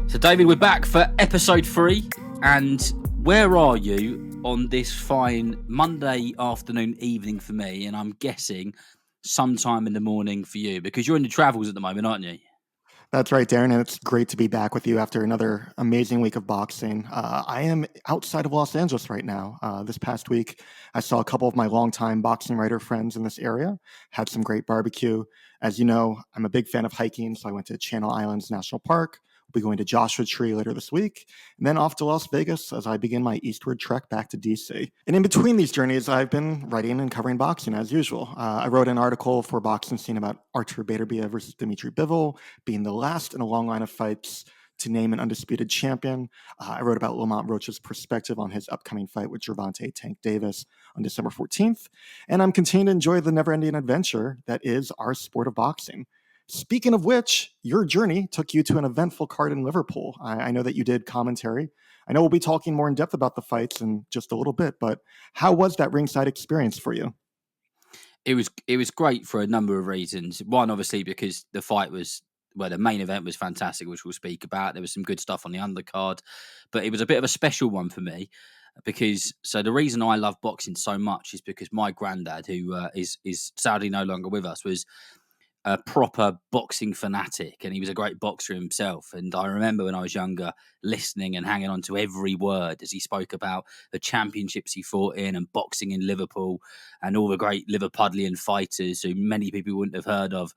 So, David, we're back for episode 3. And where are you on this fine Monday afternoon, evening for me? And I'm guessing sometime in the morning for you, because you're in the travels at the moment, aren't you? That's right, Darren, and it's great to be back with you after another amazing week of boxing. I am outside of Los Angeles right now. This past week, I saw a couple of my longtime boxing writer friends in this area, had some great barbecue. As you know, I'm a big fan of hiking, so I went to Channel Islands National Park. We'll be going to Joshua Tree later this week, and then off to Las Vegas as I begin my eastward trek back to DC. And in between these journeys, I've been writing and covering boxing as usual. I wrote an article for Boxing Scene about Artur Beterbiev versus Dmitry Bivol being the last in a long line of fights to name an undisputed champion. I wrote about Lamont Roach's perspective on his upcoming fight with Gervonta Tank Davis on December 14th. And I'm continuing to enjoy the never-ending adventure that is our sport of boxing. Speaking of which, your journey took you to an eventful card in Liverpool. I know that you did commentary. I know we'll be talking more in depth about the fights in just a little bit, but how was that ringside experience for you? It was great for a number of reasons. One, obviously, because the main event was fantastic, which we'll speak about. There was some good stuff on the undercard, but it was a bit of a special one for me because the reason I love boxing so much is because my granddad, who is sadly no longer with us, was a proper boxing fanatic, and he was a great boxer himself. And I remember when I was younger listening and hanging on to every word as he spoke about the championships he fought in and boxing in Liverpool and all the great Liverpudlian fighters who many people wouldn't have heard of.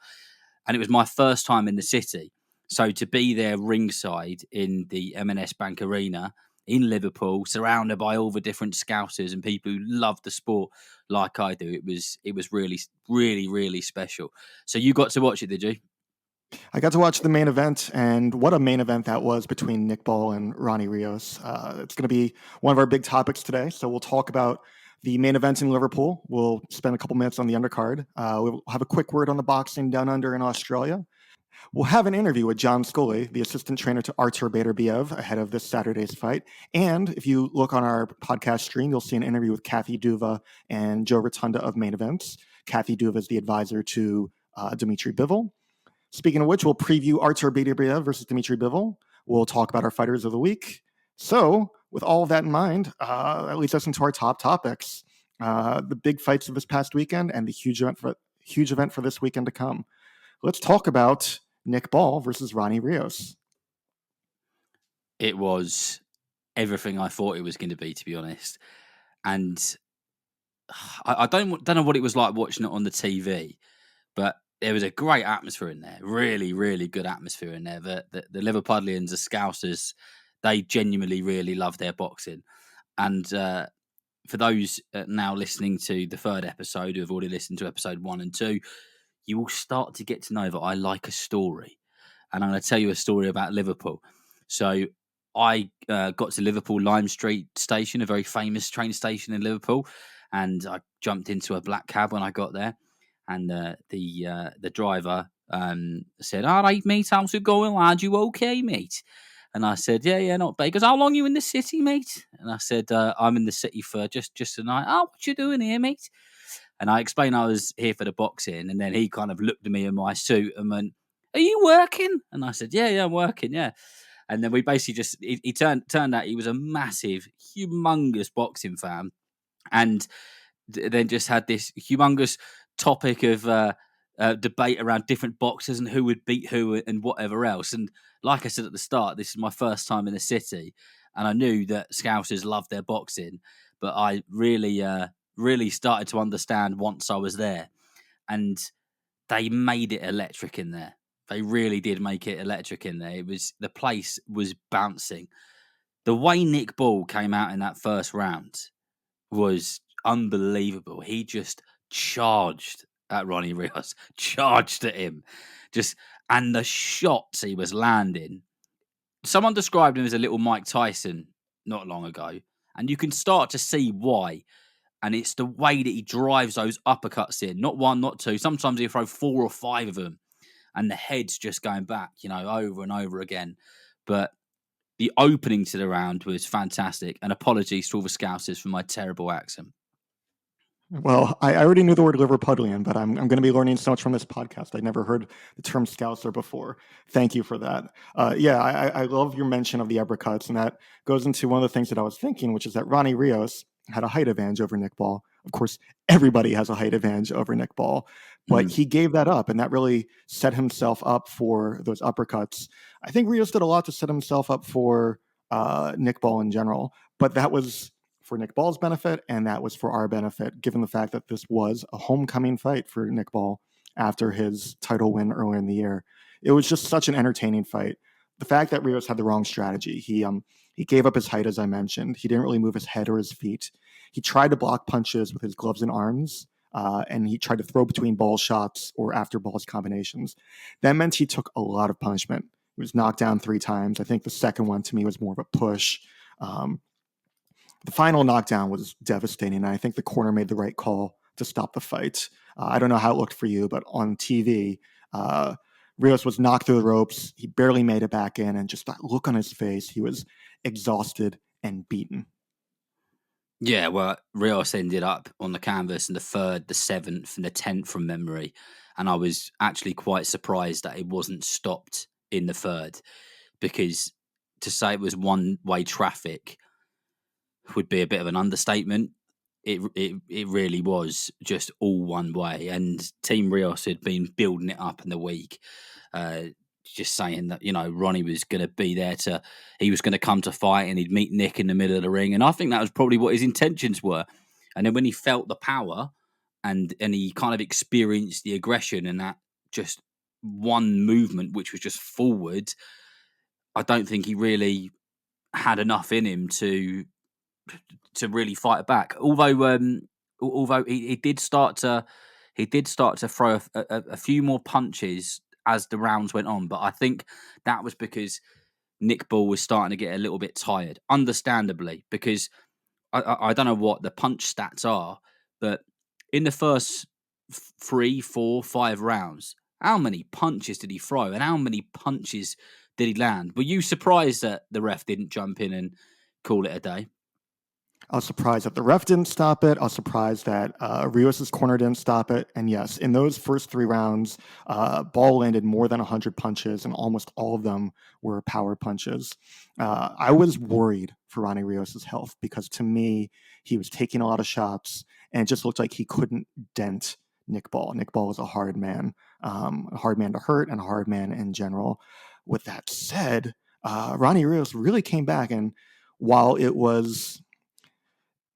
And it was my first time in the city. So to be there ringside in the M&S Bank Arena in Liverpool, surrounded by all the different Scousers and people who love the sport like I do, it was really, really, really special. So you got to watch it, did you? I got to watch the main event, and what a main event that was between Nick Ball and Ronny Rios. It's going to be one of our big topics today, so we'll talk about the main event in Liverpool. We'll spend a couple minutes on the undercard. We'll have a quick word on the boxing down under in Australia. We'll have an interview with John Scully, the assistant trainer to Artur Beterbiev, ahead of this Saturday's fight. And if you look on our podcast stream, you'll see an interview with Kathy Duva and Joe Rotunda of Main Events. Kathy Duva is the advisor to Dmitry Bivol. Speaking of which, we'll preview Artur Beterbiev versus Dmitry Bivol. We'll talk about our fighters of the week. So, with all of that in mind, that leads us into our top topics. The big fights of this past weekend and the huge event for this weekend to come. Let's talk about Nick Ball versus Ronny Rios. It was everything I thought it was going to be honest. And I don't know what it was like watching it on the TV, but there was a great atmosphere in there. Really, really good atmosphere in there. The Liverpudlians, the Scousers, they genuinely really love their boxing. And for those now listening to the third episode who have already listened to episode 1 and 2, you will start to get to know that I like a story. And I'm going to tell you a story about Liverpool. So I got to Liverpool Lime Street Station, a very famous train station in Liverpool, and I jumped into a black cab when I got there. And the driver said, "All right, mate, how's it going, lad? You okay, mate?" And I said, yeah, not bad. He goes, "How long you in the city, mate?" And I said, "I'm in the city for just tonight." "Oh, what you doing here, mate?" And I explained I was here for the boxing. And then he kind of looked at me in my suit and went, "Are you working?" And I said, yeah, I'm working, yeah. And then we basically he turned out he was a massive, humongous boxing fan. And then just had this humongous topic of debate around different boxers and who would beat who and whatever else. And like I said at the start, this is my first time in the city, and I knew that Scousers loved their boxing, but I really started to understand once I was there. And they made it electric in there. They really did make it electric in there. The place was bouncing. The way Nick Ball came out in that first round was unbelievable. He just charged at Ronny Rios, charged at him. And the shots he was landing. Someone described him as a little Mike Tyson not long ago. And you can start to see why. And it's the way that he drives those uppercuts in. Not one, not two. Sometimes he'll throw 4 or 5 of them. And the head's just going back, over and over again. But the opening to the round was fantastic. And apologies to all the Scousers for my terrible accent. Well, I already knew the word Liverpudlian, but I'm going to be learning so much from this podcast. I never heard the term Scouser before. Thank you for that. Yeah, I love your mention of the uppercuts, and that goes into one of the things that I was thinking, which is that Ronny Rios had a height advantage over Nick Ball. Of course, everybody has a height advantage over Nick Ball, but Mm. he gave that up, and that really set himself up for those uppercuts. I think Rios did a lot to set himself up for Nick Ball in general, but that was for Nick Ball's benefit, and that was for our benefit, given the fact that this was a homecoming fight for Nick Ball after his title win earlier in the year. It was just such an entertaining fight. The fact that Rios had the wrong strategy, he gave up his height, as I mentioned. He didn't really move his head or his feet. He tried to block punches with his gloves and arms, and he tried to throw between ball shots or after balls combinations. That meant he took a lot of punishment. He was knocked down 3 times. I think the second one to me was more of a push. The final knockdown was devastating, and I think the corner made the right call to stop the fight. I don't know how it looked for you, but on TV, Rios was knocked through the ropes. He barely made it back in, and just that look on his face, he was exhausted and beaten. Yeah, well, Rios ended up on the canvas in the 3rd, the 7th, and the 10th from memory. And I was actually quite surprised that it wasn't stopped in the 3rd, because to say it was one-way traffic would be a bit of an understatement. It really was just all one way. And Team Rios had been building it up in the week, just saying that, Ronnie was going to be there he was going to come to fight and he'd meet Nick in the middle of the ring. And I think that was probably what his intentions were. And then when he felt the power and he kind of experienced the aggression and that just one movement, which was just forward, I don't think he really had enough in him to really fight back. Although he did start to throw a few more punches as the rounds went on, but I think that was because Nick Ball was starting to get a little bit tired, understandably, because I don't know what the punch stats are, but in the first 3, 4, 5 rounds, how many punches did he throw and how many punches did he land? Were you surprised that the ref didn't jump in and call it a day? I was surprised that the ref didn't stop it. I was surprised that Rios' corner didn't stop it. And yes, in those first 3 rounds, Ball landed more than 100 punches, and almost all of them were power punches. I was worried for Ronny Rios' health because to me, he was taking a lot of shots, and it just looked like he couldn't dent Nick Ball. Nick Ball was a hard man to hurt and a hard man in general. With that said, Ronny Rios really came back, and while it was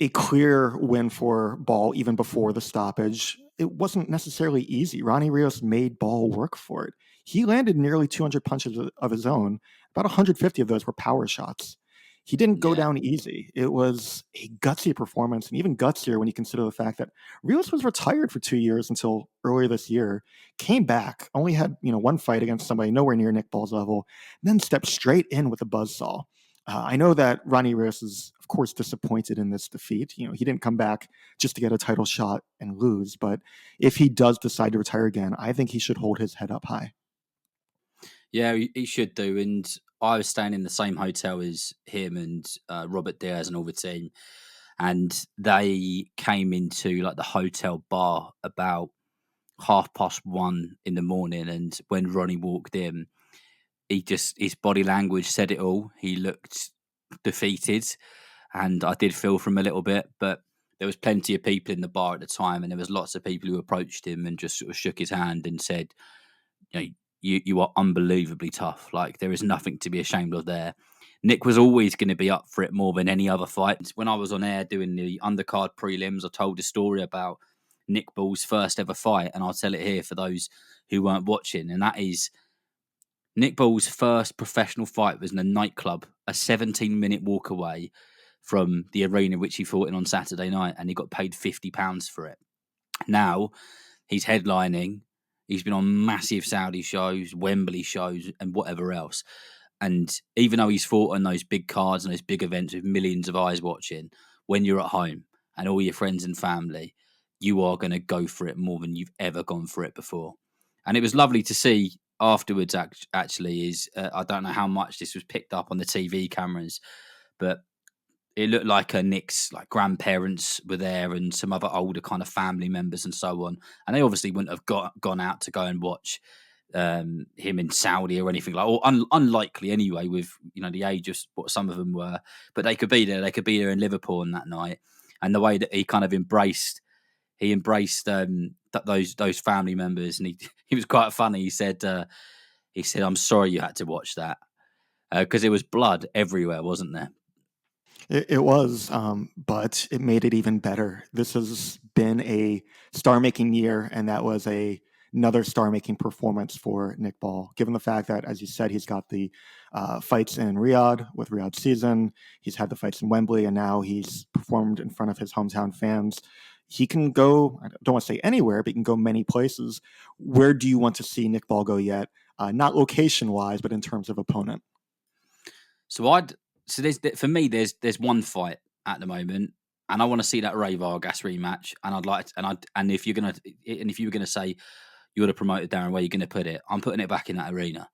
a clear win for Ball even before the stoppage, it wasn't necessarily easy. Ronny Rios made Ball work for it. He landed nearly 200 punches of his own. About 150 of those were power shots. He didn't go Yeah. down easy. It was a gutsy performance, and even gutsier when you consider the fact that Rios was retired for 2 years until earlier this year, came back, only had one fight against somebody nowhere near Nick Ball's level, then stepped straight in with a buzzsaw. I know that Ronny Rios is, of course, disappointed in this defeat. He didn't come back just to get a title shot and lose. But if he does decide to retire again, I think he should hold his head up high. Yeah, he should do. And I was staying in the same hotel as him and Robert Diaz and all the team. And they came into like the hotel bar about 1:30 in the morning. And when Ronnie walked in, his body language said it all. He looked defeated, and I did feel for him a little bit, but there was plenty of people in the bar at the time, and there was lots of people who approached him and just sort of shook his hand and said, you know, you are unbelievably tough. Like, there is nothing to be ashamed of there. Nick was always going to be up for it more than any other fight. When I was on air doing the undercard prelims, I told a story about Nick Ball's first ever fight, and I'll tell it here for those who weren't watching, and that is Nick Ball's first professional fight was in a nightclub, a 17-minute walk away from the arena which he fought in on Saturday night, and he got paid £50 for it. Now he's headlining. He's been on massive Saudi shows, Wembley shows, and whatever else. And even though he's fought on those big cards and those big events with millions of eyes watching, when you're at home and all your friends and family, you are going to go for it more than you've ever gone for it before. And it was lovely to see afterwards, actually, I don't know how much this was picked up on the TV cameras, but it looked like Nick's like grandparents were there and some other older kind of family members and so on. And they obviously wouldn't have gone out to go and watch him in Saudi or anything like, or unlikely anyway, with the age of what some of them were. But they could be there. They could be there in Liverpool on that night, and the way that he kind of embraced those family members, and he was quite funny. He said, "I'm sorry you had to watch that because there was blood everywhere, wasn't there?" It was, but it made it even better. This has been a star-making year, and that was another star-making performance for Nick Ball, given the fact that, as you said, he's got the fights in Riyadh with Riyadh Season. He's had the fights in Wembley, and now he's performed in front of his hometown fans. He can go, I don't want to say anywhere, but he can go many places. Where do you want to see Nick Ball go yet? Not location-wise, but in terms of opponent. So for me, there's one fight at the moment, and I want to see that Ray Vargas rematch. And I'd like to, and if you were gonna say you would have promoted Darren, where you're gonna put it, I'm putting it back in that arena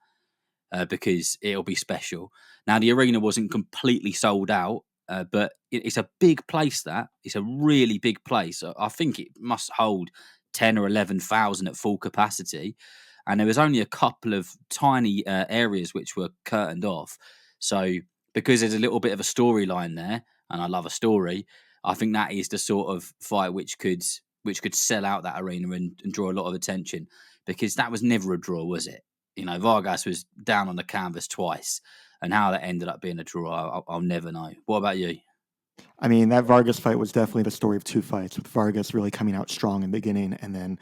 because it'll be special. Now the arena wasn't completely sold out, but it's a big place. It's a really big place. I think it must hold 10 or 11,000 at full capacity, and there was only a couple of tiny areas which were curtained off. So because there's a little bit of a storyline there, and I love a story, I think that is the sort of fight which could sell out that arena and draw a lot of attention, because that was never a draw, was it? Vargas was down on the canvas twice, and how that ended up being a draw, I'll never know. What about you? I mean, that Vargas fight was definitely the story of two fights, with Vargas really coming out strong in the beginning and then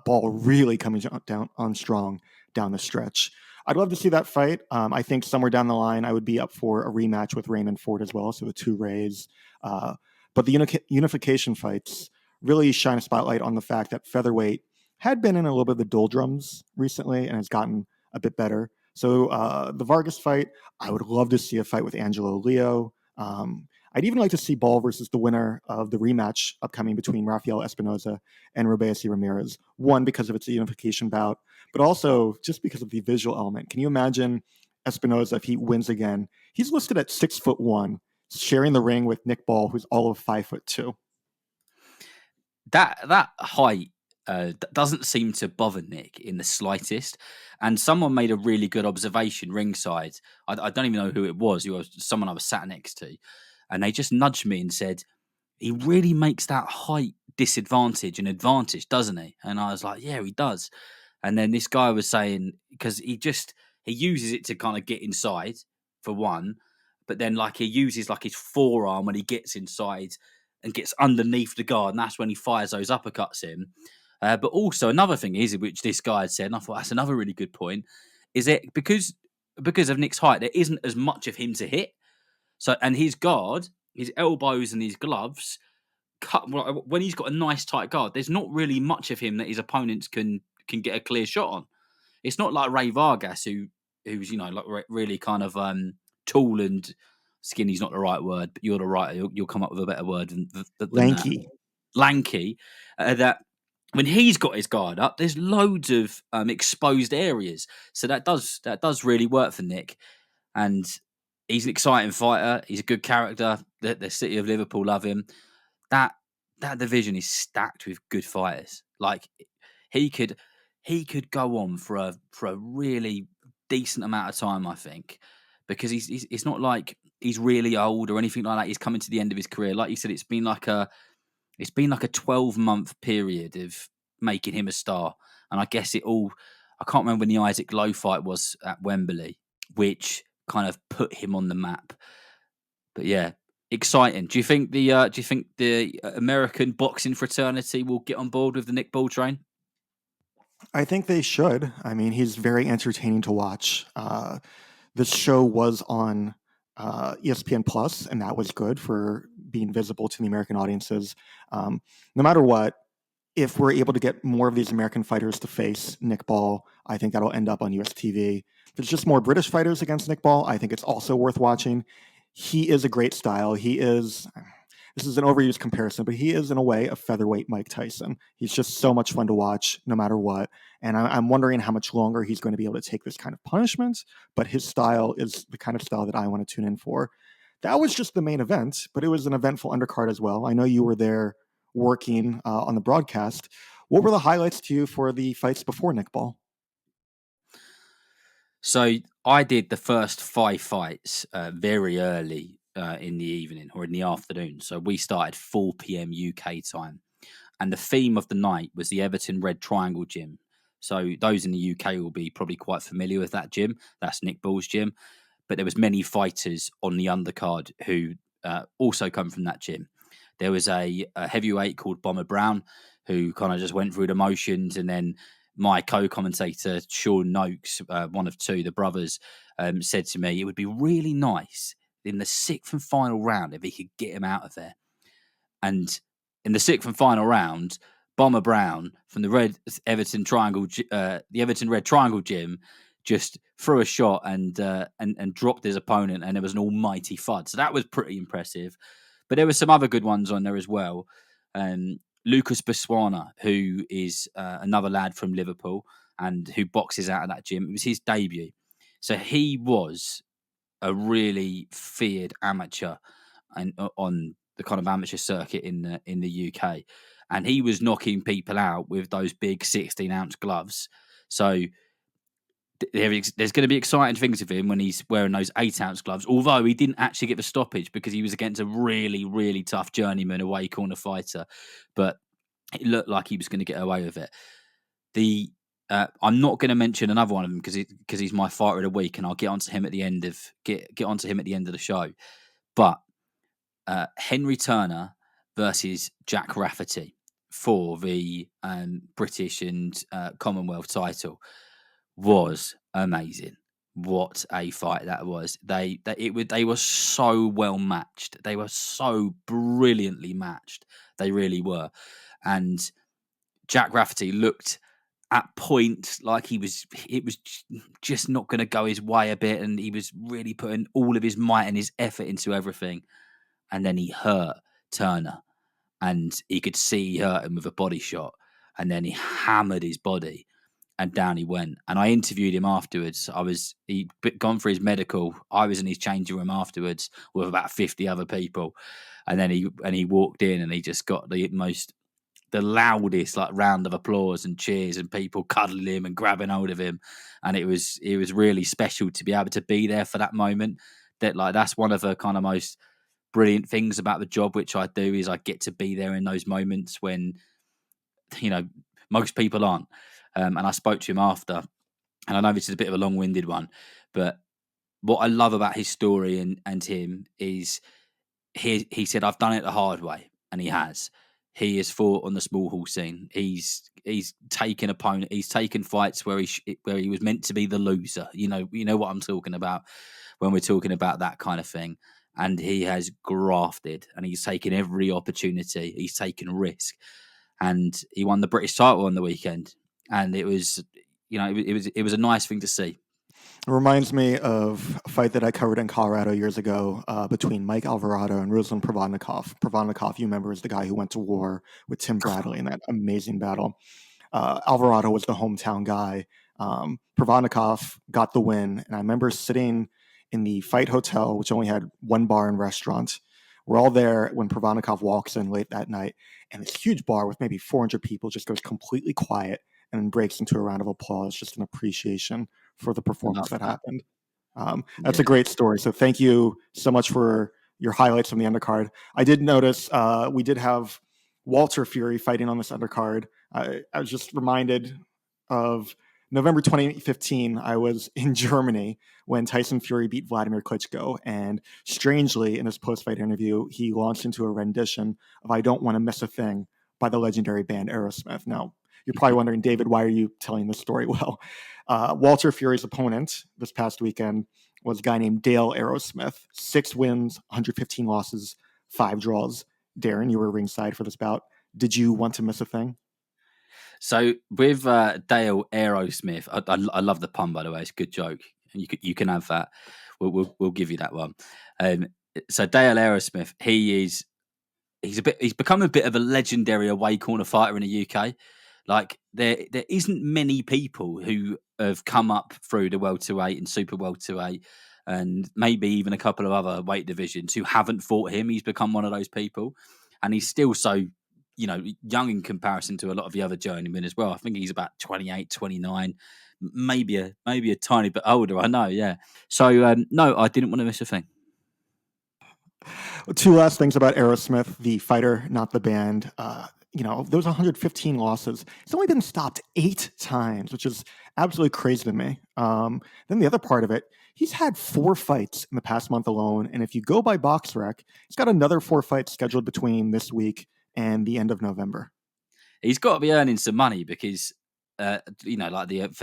Ball really coming down on strong down the stretch. I'd love to see that fight. I think somewhere down the line, I would be up for a rematch with Raymond Ford as well, so the two Rays. But the unification fights really shine a spotlight on the fact that featherweight had been in a little bit of the doldrums recently and has gotten a bit better. So the Vargas fight, I would love to see a fight with Angelo Leo. I'd even like to see Ball versus the winner of the rematch upcoming between Rafael Espinoza and Robeisy Ramirez. One, because of its unification bout, but also just because of the visual element. Can you imagine Espinoza if he wins again? He's listed at 6'1", sharing the ring with Nick Ball, who's all of 5'2". That height doesn't seem to bother Nick in the slightest. And someone made a really good observation ringside. I don't even know who it was. It was someone I was sat next to. And they just nudged me and said, he really makes that height disadvantage an advantage, doesn't he? And I was like, yeah, he does. And then this guy was saying, because he uses it to kind of get inside, for one. But then he uses his forearm when he gets inside and gets underneath the guard. And that's when he fires those uppercuts in. But also another thing is, which this guy had said, and I thought that's another really good point, is that because of Nick's height, there isn't as much of him to hit. So, and his guard, his elbows and his gloves, when he's got a nice tight guard, there's not really much of him that his opponents can get a clear shot on. It's not like Ray Vargas, who's really kind of tall and skinny's not the right word, but you're the right. You'll come up with a better word than Lanky. that. Lanky. That when he's got his guard up, there's loads of exposed areas. So that does really work for Nick, and he's an exciting fighter. He's a good character. The city of Liverpool love him. That division is stacked with good fighters. He could go on for a really decent amount of time, I think, because it's not like he's really old or anything like that. He's coming to the end of his career. Like you said, it's been like a 12-month period of making him a star. And I guess I can't remember when the Isaac Lowe fight was at Wembley, which kind of put him on the map. But yeah, exciting. Do you think the American boxing fraternity will get on board with the Nick Ball train? I think they should. I mean, he's very entertaining to watch. This show was on ESPN Plus, and that was good for being visible to the American audiences. No matter what, if we're able to get more of these American fighters to face Nick Ball, I think that'll end up on US TV. If it's just more British fighters against Nick Ball, I think it's also worth watching. He is a great style. This is an overused comparison, but he is, in a way, a featherweight Mike Tyson. He's just so much fun to watch, no matter what. And I'm wondering how much longer he's going to be able to take this kind of punishment, but his style is the kind of style that I want to tune in for. That was just the main event, but it was an eventful undercard as well. I know you were there working on the broadcast. What were the highlights to you for the fights before Nick Ball? So I did the first 5 fights very early in the evening or in the afternoon. So we started 4 p.m. UK time. And the theme of the night was the Everton Red Triangle Gym. So those in the UK will be probably quite familiar with that gym. That's Nick Ball's gym. But there was many fighters on the undercard who also come from that gym. There was a heavyweight called Boma Brown who kind of just went through the motions, and then my co-commentator Sean Noakes, one of two, the brothers, said to me, it would be really nice in the 6th and final round if he could get him out of there. And in the 6th and final round, Bomber Brown from the Everton Red Triangle Gym just threw a shot and dropped his opponent, and it was an almighty thud. So that was pretty impressive. But there were some other good ones on there as well. Lucas Botswana, who is another lad from Liverpool and who boxes out of that gym. It was his debut. So he was a really feared amateur and on the kind of amateur circuit in the UK, and he was knocking people out with those big 16-ounce gloves. So there's going to be exciting things with him when he's wearing those 8-ounce gloves. Although he didn't actually get the stoppage because he was against a really, really tough journeyman away corner fighter, but it looked like he was going to get away with it. I'm not going to mention another one of them because he's my fighter of the week, and I'll get onto him at the end of the show. But Henry Turner versus Jack Rafferty for the British and Commonwealth title was amazing. What a fight that was! They were so well matched. They were so brilliantly matched. They really were. And Jack Rafferty looked at points like it was just not going to go his way a bit, and he was really putting all of his might and his effort into everything. And then he hurt Turner, and he could see he hurt him with a body shot, and then he hammered his body, and down he went. And I interviewed him afterwards. He'd gone for his medical. I was in his changing room afterwards with about 50 other people, and then he walked in, and he just got the loudest like round of applause and cheers and people cuddling him and grabbing hold of him, and it was really special to be able to be there for that moment. That's one of the kind of most brilliant things about the job which I do, is I get to be there in those moments when most people aren't. And I spoke to him after, and I know this is a bit of a long-winded one, but what I love about his story and him is he said, I've done it the hard way, and he has. He has fought on the small hall scene. He's taken opponent. He's taken fights where he was meant to be the loser. You know what I'm talking about when we're talking about that kind of thing. And he has grafted, and he's taken every opportunity. He's taken risk, and he won the British title on the weekend. And it was, it was a nice thing to see. It reminds me of a fight that I covered in Colorado years ago between Mike Alvarado and Ruslan Provodnikov. Provodnikov, you remember, is the guy who went to war with Tim Bradley in that amazing battle. Alvarado was the hometown guy. Provodnikov got the win, and I remember sitting in the fight hotel, which only had one bar and restaurant. We're all there when Provodnikov walks in late that night, and this huge bar with maybe 400 people just goes completely quiet and then breaks into a round of applause, just an appreciation for the performance that happened. That's a great story. So thank you so much for your highlights from the undercard. I did notice we did have Walter Fury fighting on this undercard. I was just reminded of November 2015. I was in Germany when Tyson Fury beat Vladimir Klitschko. And strangely, in his post-fight interview, he launched into a rendition of I Don't Want to Miss a Thing by the legendary band Arrowsmith. Now, you're probably wondering, David, why are you telling this story? Well, Walter Fury's opponent this past weekend was a guy named Dale Arrowsmith. 6 wins, 115 losses, 5 draws. Darren, you were ringside for this bout. Did you want to miss a thing? So with Dale Arrowsmith, I love the pun, by the way. It's a good joke. You can have that. We'll give you that one. So Dale Arrowsmith, he's become a bit of a legendary away corner fighter in the UK. Like there isn't many people who have come up through the welterweight and super welterweight and maybe even a couple of other weight divisions who haven't fought him. He's become one of those people, and he's still so, young in comparison to a lot of the other journeymen as well. I think he's about 28, 29, maybe a tiny bit older. I know, yeah. So no, I didn't want to miss a thing. Two last things about Arrowsmith, the fighter, not the band. Those 115 losses. He's only been stopped 8 times, which is absolutely crazy to me. Then the other part of it, he's had 4 fights in the past month alone. And if you go by BoxRec, he's got another 4 fights scheduled between this week and the end of November. He's got to be earning some money because, for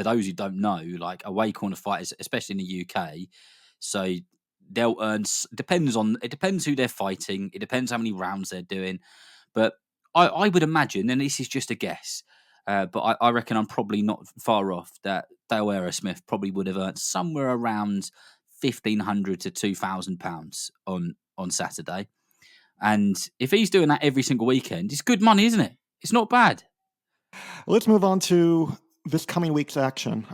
those who don't know, like away corner fighters, especially in the UK, so they'll earn. It depends who they're fighting. It depends how many rounds they're doing. But I would imagine, and this is just a guess, but I reckon I'm probably not far off, that Dale Arrowsmith probably would have earned somewhere around £1,500 to £2,000 on Saturday. And if he's doing that every single weekend, it's good money, isn't it? It's not bad. Let's move on to this coming week's action.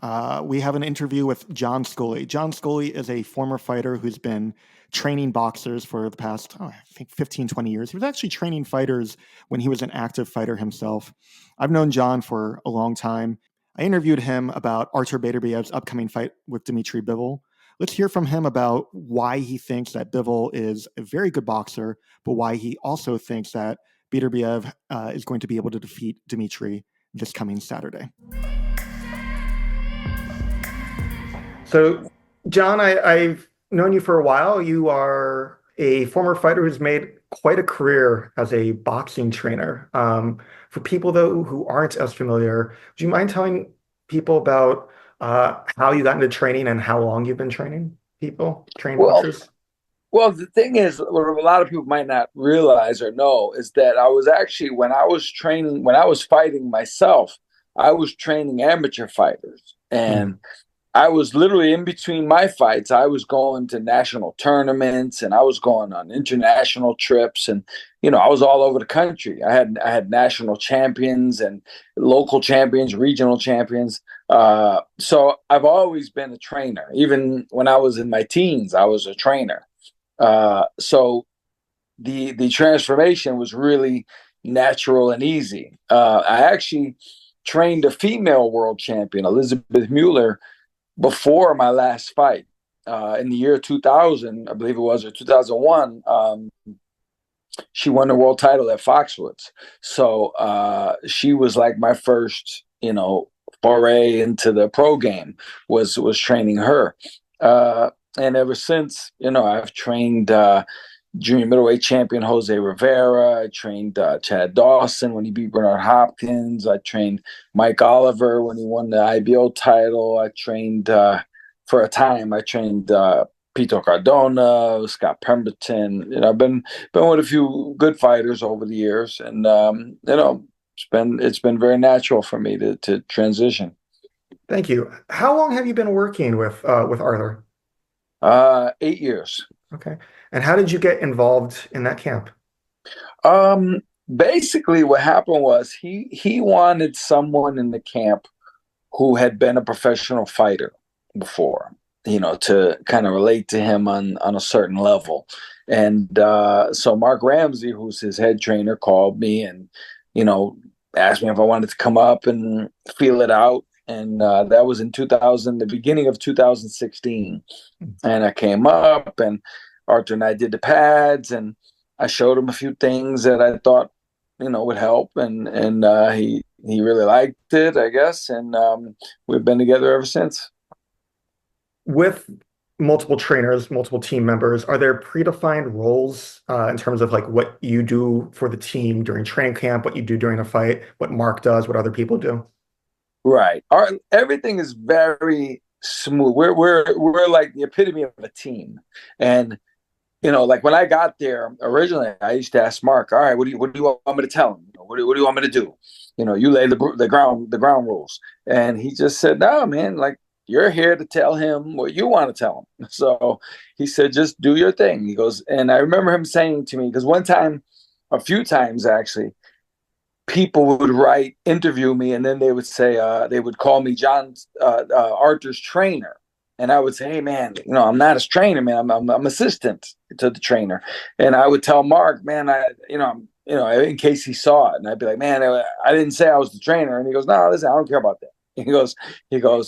We have an interview with John Scully. John Scully is a former fighter who's been training boxers for the past, I think, 15, 20 years. He was actually training fighters when he was an active fighter himself. I've known John for a long time. I interviewed him about Artur Beterbiev's upcoming fight with Dmitry Bivol. Let's hear from him about why he thinks that Bivol is a very good boxer, but why he also thinks that Beterbiev is going to be able to defeat Dmitry this coming Saturday. So, John, I've known you for a while. You are a former fighter who's made quite a career as a boxing trainer. For people, though, who aren't as familiar, do you mind telling people about how you got into training and how long you've been training boxers? Well, the thing is, what a lot of people might not realize or know is that I was actually, when I was fighting myself, I was training amateur fighters. And I was literally in between my fights. I was going to national tournaments and I was going on international trips, and I was all over the country. I had national champions and local champions, regional champions. So I've always been a trainer. Even when I was in my teens, I was a trainer. So the transformation was really natural and easy. I actually trained a female world champion, Elizabeth Mueller, before my last fight, in the year 2000, I believe it was, or 2001. She won the world title at Foxwoods. So she was like my first, foray into the pro game was training her. And ever since, I've trained junior middleweight champion Jose Rivera. I trained Chad Dawson when he beat Bernard Hopkins. I trained Mike Oliver when he won the IBO title. I trained, for a time, Pito Cardona, Scott Pemberton. I've been with a few good fighters over the years, and it's been very natural for me to transition. Thank you. How long have you been working with Arthur? 8 years. Okay. And how did you get involved in that camp? Basically what happened was he wanted someone in the camp who had been a professional fighter before, to kind of relate to him on a certain level. And so Mark Ramsey, who's his head trainer, called me and, asked me if I wanted to come up and feel it out. And that was in the beginning of 2016. And I came up, and Artur and I did the pads, and I showed him a few things that I thought, would help. And he really liked it, I guess. And we've been together ever since. With multiple trainers, multiple team members, are there predefined roles in terms of like what you do for the team during training camp, what you do during a fight, what Mark does, what other people do? Right. Everything is very smooth. We're like the epitome of a team. And like when I got there originally, I used to ask Mark, all right, what do you want me to tell him? What do you want me to do? You lay the ground rules. And he just said, no, man, like you're here to tell him what you want to tell him. So he said, just do your thing. He goes, and I remember him saying to me, because a few times actually, people would interview me, and then they would say, they would call me Artur's trainer. And I would say, hey, man, I'm not his trainer, man. I'm assistant to the trainer. And I would tell Mark, man, in case he saw it. And I'd be like, man, I didn't say I was the trainer. And he goes, no, listen, I don't care about that. He goes,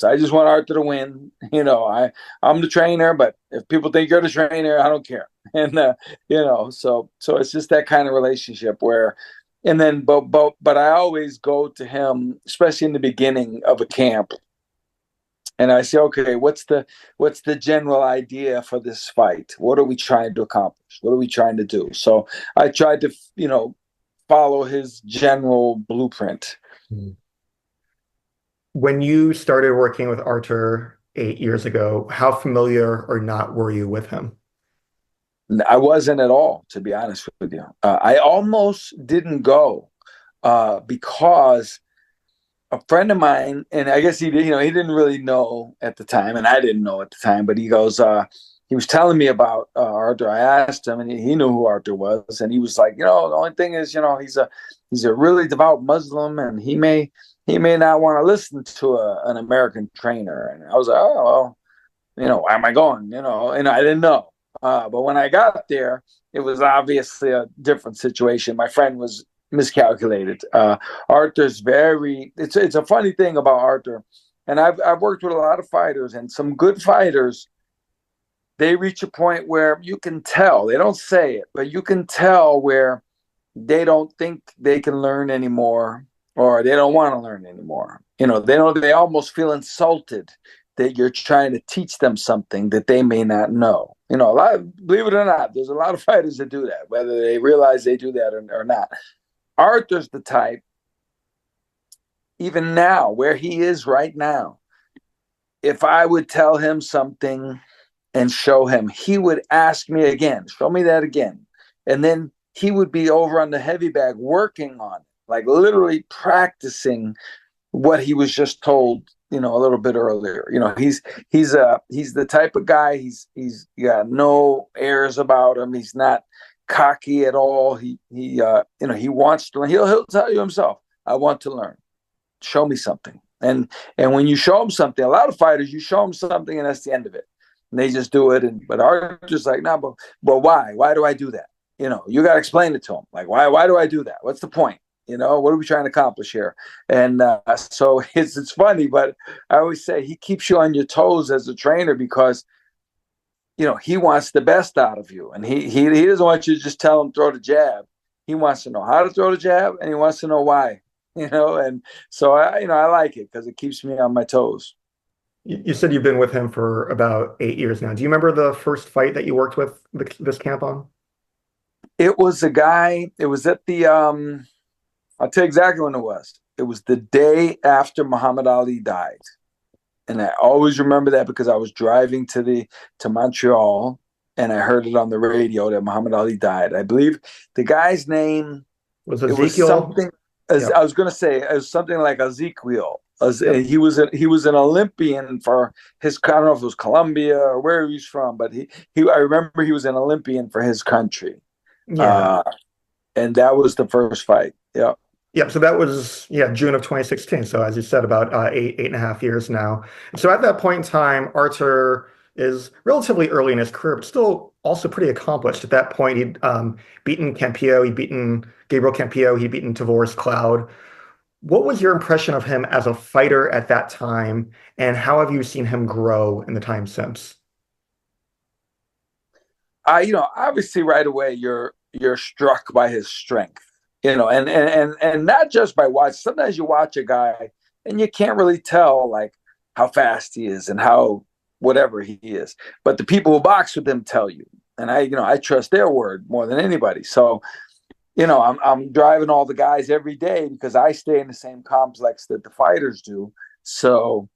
I just want Artur to win. I'm the trainer, but if people think you're the trainer, I don't care. And, so it's just that kind of relationship where, and then, but I always go to him, especially in the beginning of a camp. And I say, okay, what's the general idea for this fight? What are we trying to accomplish? What are we trying to do? So I tried to, follow his general blueprint. When you started working with Artur 8 years ago, how familiar or not were you with him? I wasn't at all, to be honest with you. I almost didn't go because a friend of mine, and I guess he didn't really know at the time, and I didn't know at the time, but he goes, he was telling me about Artur. I asked him, and he knew who Artur was, and he was like, the only thing is, he's a really devout Muslim, and he may not want to listen to an American trainer. And I was like, oh, well, why am I going? And I didn't know. But when I got there, it was obviously a different situation. My friend was miscalculated. Artur's it's a funny thing about Artur, and I've worked with a lot of fighters, and some good fighters, they reach a point where you can tell, they don't say it, but you can tell where they don't think they can learn anymore, or they don't want to learn anymore. They almost feel insulted that you're trying to teach them something that they may not know. Believe it or not, there's a lot of fighters that do that, whether they realize they do that or not. Artur's the type, even now, where he is right now, if I would tell him something and show him, he would ask me again, show me that again. And then he would be over on the heavy bag working on it, like literally practicing what he was just told, a little bit earlier. He's the type of guy, he's got no airs about him. He's not cocky at all. He wants to learn. He'll tell you himself, I want to learn. Show me something. And when you show him something, a lot of fighters, you show them something and that's the end of it. And they just do it. But Artur's like, no, but why? Why do I do that? You got to explain it to him. Like, why do I do that? What's the point? What are we trying to accomplish here? And so it's funny, but I always say he keeps you on your toes as a trainer because, he wants the best out of you. And he doesn't want you to just tell him throw the jab. He wants to know how to throw the jab, and he wants to know why, And so I like it because it keeps me on my toes. You said you've been with him for about 8 years now. Do you remember the first fight that you worked with this camp on? It was a guy, it was at the, I'll tell you exactly when it was. It was the day after Muhammad Ali died. And I always remember that because I was driving to Montreal and I heard it on the radio that Muhammad Ali died. I believe the guy's name was Ezekiel. I was going to say it was something like Ezekiel. He was an Olympian for his, I don't know if it was Colombia or where he's from, but I remember he was an Olympian for his country. Yeah. And that was the first fight. Yeah. Yeah, so that was June of 2016. So as you said, about 8.5 years now. So at that point in time, Artur is relatively early in his career, but still also pretty accomplished. At that point, he'd beaten Campillo, he'd beaten Gabriel Campillo, he'd beaten Tavoris Cloud. What was your impression of him as a fighter at that time, and how have you seen him grow in the time since? Obviously right away you're struck by his strength. And not just by watch. Sometimes you watch a guy and you can't really tell like how fast he is and how whatever he is. But the people who box with him tell you, and I trust their word more than anybody. So, I'm driving all the guys every day because I stay in the same complex that the fighters do. So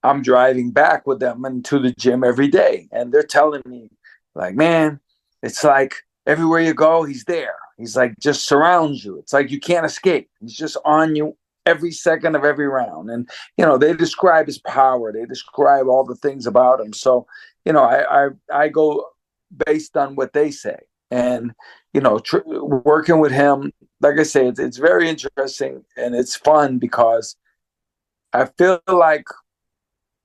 I'm driving back with them and to the gym every day, and they're telling me like, man, it's like everywhere you go, he's there. He's like just surrounds you. It's like you can't escape. He's just on you every second of every round. And, they describe his power. They describe all the things about him. So, I go based on what they say. And, working with him, like I say, it's very interesting and it's fun because I feel like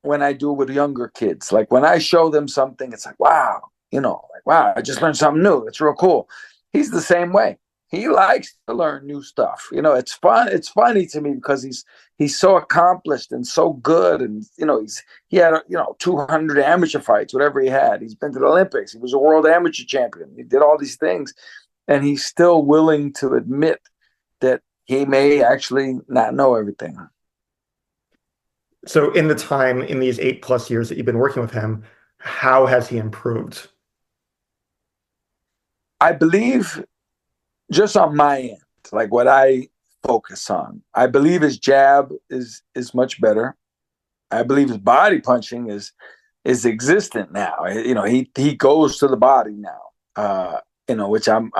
when I do with younger kids. Like when I show them something, it's like, wow, like, wow, I just learned something new. It's real cool. He's the same way. He likes to learn new stuff. It's fun. It's funny to me because he's so accomplished and so good. And, he had, 200 amateur fights, whatever he had. He's been to the Olympics. He was a world amateur champion. He did all these things. And he's still willing to admit that he may actually not know everything. So in these 8+ years that you've been working with him, how has he improved? I believe just on my end, like what I focus on, I believe his jab is much better. I believe his body punching is existent now. He goes to the body now. Which I'm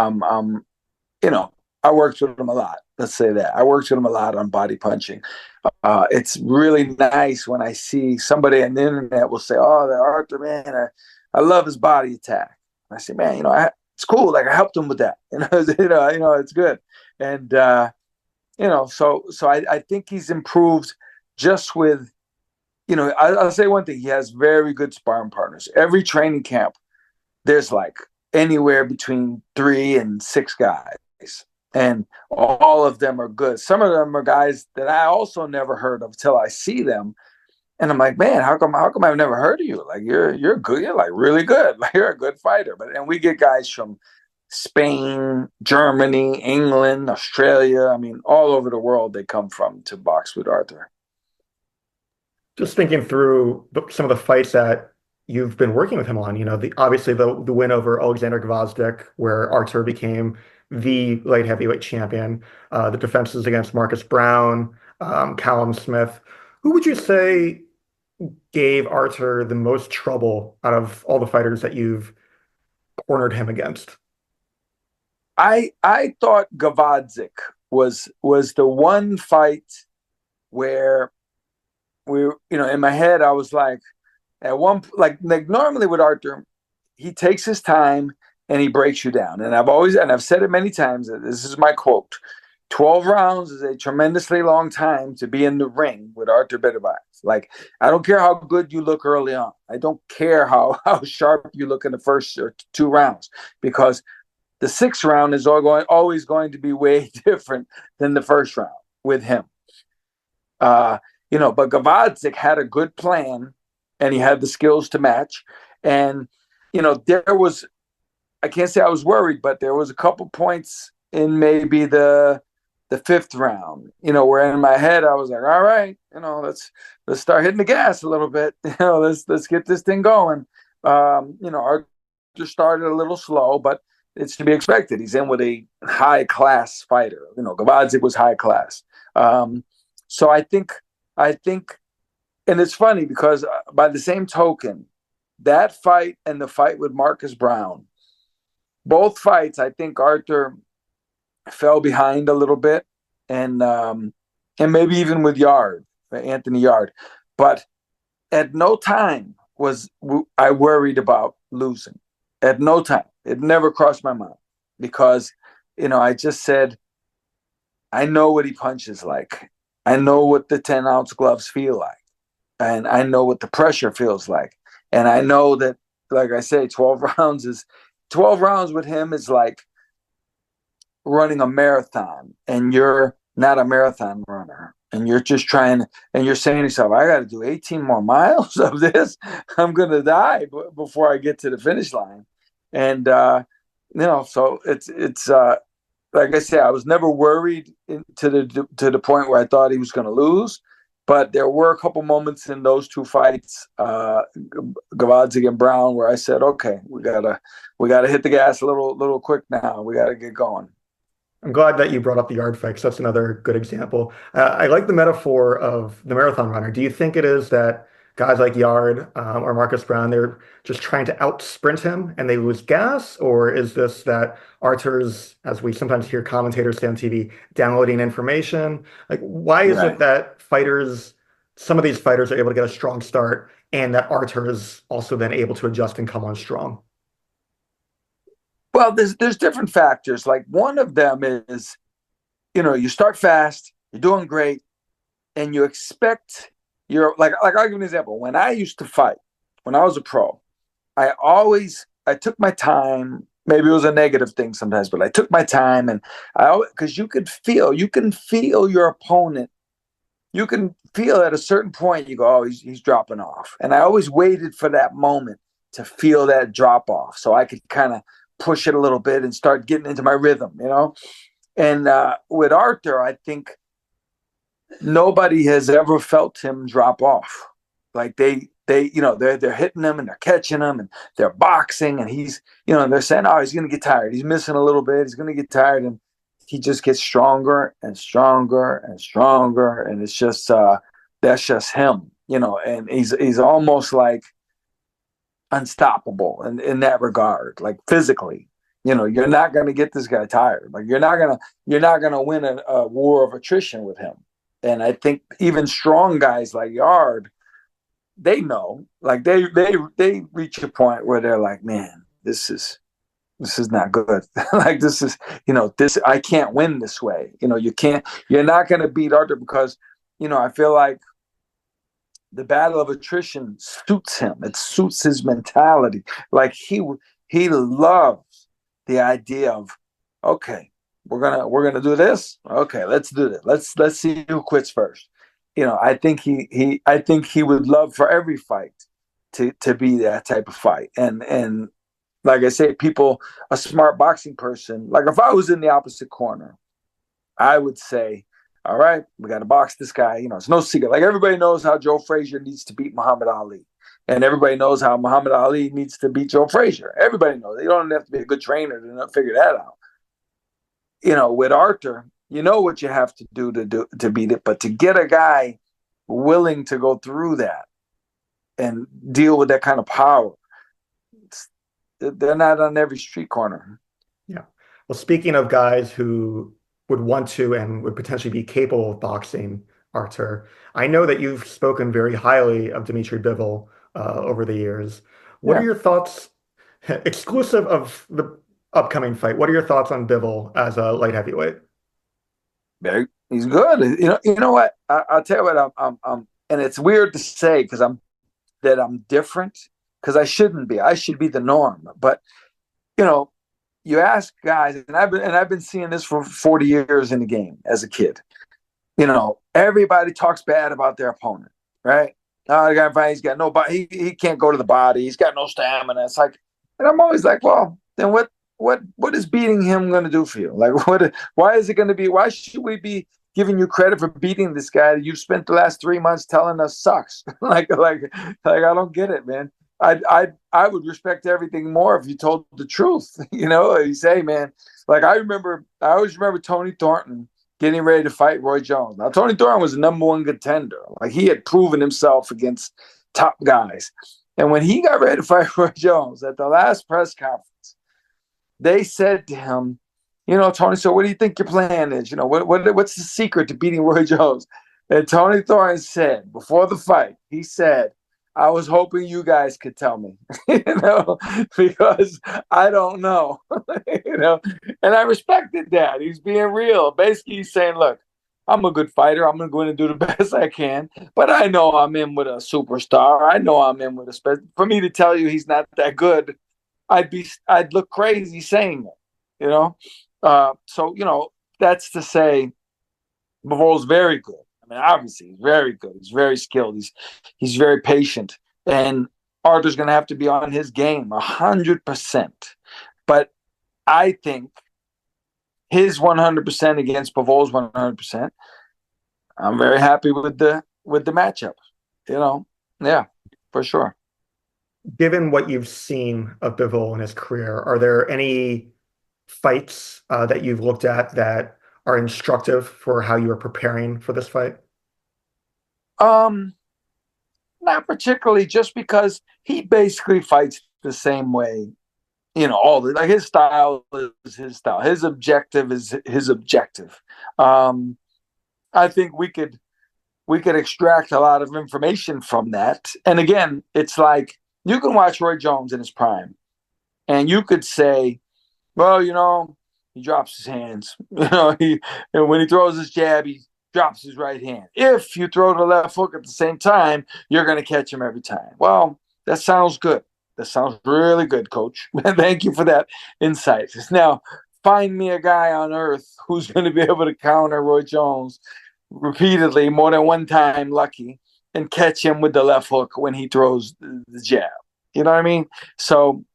I worked with him a lot. Let's say that. I worked with him a lot on body punching. It's really nice when I see somebody on the internet will say, "Oh, that Artur, man, I love his body attack." And I say, "Man, it's cool. Like I helped him with that. It's good." And so I think he's improved just with, I'll say one thing. He has very good sparring partners. Every training camp, there's like anywhere between 3 and 6 guys. And all of them are good. Some of them are guys that I also never heard of till I see them. And I'm like, man, how come I've never heard of you? Like you're good. You're like really good. Like you're a good fighter. And we get guys from Spain, Germany, England, Australia. I mean, all over the world they come from to box with Artur. Just thinking through some of the fights that you've been working with him on, obviously the win over Alexander Gvozdyk, where Artur became the light heavyweight champion, the defenses against Marcus Brown, Callum Smith. Who would you say gave Artur the most trouble out of all the fighters that you've cornered him against? I thought Gvozdyk was the one fight where in my head I was like, at one like normally with Artur, he takes his time and he breaks you down. And I've said it many times, that this is my quote: 12 rounds is a tremendously long time to be in the ring with Artur Beterbiev. Like, I don't care how good you look early on. I don't care how sharp you look in the first or 2 rounds, because the 6th round is always going to be way different than the first round with him. But Gvozdyk had a good plan and he had the skills to match. And, there was, I can't say I was worried, but there was a couple points in maybe the 5th round, where in my head I was like, all right, let's start hitting the gas a little bit. Let's get this thing going. Artur started a little slow, but it's to be expected. He's in with a high class fighter. Gvozdyk was high class. So I think, and it's funny because by the same token, that fight and the fight with Marcus Brown, both fights, I think Artur fell behind a little bit, and maybe even with Anthony Yard, but at no time was I worried about losing. At no time, it never crossed my mind, because I just said, I know what he punches like. I know what the 10-ounce gloves feel like, and I know what the pressure feels like, and I know that, like I say, 12 rounds with him is like running a marathon, and you're not a marathon runner, and you're just trying, and you're saying to yourself, I got to do 18 more miles of this. I'm going to die before I get to the finish line. And, so it's like I said, I was never worried to the point where I thought he was going to lose, but there were a couple moments in those 2 fights, Gvozdyk and Brown, where I said, okay, we gotta hit the gas a little quick now. We gotta get going. I'm glad that you brought up the Yard fight, because that's another good example. I like the metaphor of the marathon runner. Do you think it is that guys like Yard or Marcus Brown, they're just trying to out sprint him and they lose gas? Or is this that Artur's, as we sometimes hear commentators say on TV, downloading information? Like, why is it that some of these fighters are able to get a strong start, and that Artur is also then able to adjust and come on strong? Well, there's different factors. Like, one of them is, you start fast, you're doing great, and you expect you're like I'll give you an example. When I used to fight, when I was a pro, I took my time. Maybe it was a negative thing sometimes, but I took my time, and because you can feel your opponent. You can feel at a certain point, you go, oh, he's dropping off. And I always waited for that moment to feel that drop off, so I could kind of push it a little bit and start getting into my rhythm, you know. And with Artur, I think nobody has ever felt him drop off. Like they're hitting him and they're catching him and they're boxing, and he's, they're saying, oh, he's going to get tired. He's missing a little bit. He's going to get tired. And he just gets stronger and stronger and stronger. And it's just, that's just him, and he's almost like unstoppable in that regard, like physically. You're not going to get this guy tired. Like you're not going to win a war of attrition with him. And I think even strong guys like Yard, they know, like they reach a point where they're like, man, this is not good. Like this is, I can't win this way. You're not going to beat Artur because, I feel like the battle of attrition suits him. It suits his mentality. Like he loves the idea of, okay, we're gonna do this. Okay, let's do it. Let's see who quits first. I think he would love for every fight to be that type of fight. And like I say, a smart boxing person, like if I was in the opposite corner, I would say, all right, we got to box this guy. It's no secret. Like everybody knows how Joe Frazier needs to beat Muhammad Ali. And everybody knows how Muhammad Ali needs to beat Joe Frazier. Everybody knows. You don't have to be a good trainer to figure that out. With Artur, what you have to do to beat it, but to get a guy willing to go through that and deal with that kind of power, they're not on every street corner. Yeah. Well, speaking of guys who would want to and would potentially be capable of boxing Artur, I know that you've spoken very highly of Dmitry Bivol over the years. What are your thoughts, exclusive of the upcoming fight? What are your thoughts on Bivol as a light heavyweight? He's good. You know what? I'll tell you what. I'm and it's weird to say because I'm different, because I shouldn't be. I should be the norm. But you ask guys, and I've been seeing this for 40 years in the game as a kid. Everybody talks bad about their opponent, right? Oh, the guy, he's got no body. He can't go to the body. He's got no stamina. It's like, and I'm always like, well, then what is beating him going to do for you? Like, why is it going to be? Why should we be giving you credit for beating this guy that you've spent the last 3 months telling us sucks? like I don't get it, man. I would respect everything more if you told the truth. You say, man, like I always remember Tony Thornton getting ready to fight Roy Jones. Now, Tony Thornton was the #1 contender. Like he had proven himself against top guys. And when he got ready to fight Roy Jones at the last press conference, they said to him, Tony, so what do you think your plan is? What's the secret to beating Roy Jones? And Tony Thornton said, before the fight, he said, I was hoping you guys could tell me, because I don't know, and I respected that. He's being real. Basically, he's saying, look, I'm a good fighter. I'm going to go in and do the best I can, but I know I'm in with a superstar. I know I'm in with for me to tell you he's not that good, I'd look crazy saying it, so, that's to say Bivol's very good. I mean, obviously, he's very good. He's very skilled. He's very patient. And Artur's going to have to be on his game 100%. But I think his 100% against Bivol's 100%, I'm very happy with the matchup. Yeah, for sure. Given what you've seen of Bivol in his career, are there any fights that you've looked at that are instructive for how you are preparing for this fight? Not particularly, just because he basically fights the same way. Like his style is his style. His objective is his objective. I think we could extract a lot of information from that. And again, it's like you can watch Roy Jones in his prime, and you could say, well, he drops his hands. And when he throws his jab, drops his right hand. If you throw the left hook at the same time, you're going to catch him every time. Well, that sounds good. That sounds really good, Coach. Thank you for that insight. Now, find me a guy on earth who's going to be able to counter Roy Jones repeatedly, more than one time, lucky, and catch him with the left hook when he throws the jab. You know what I mean? So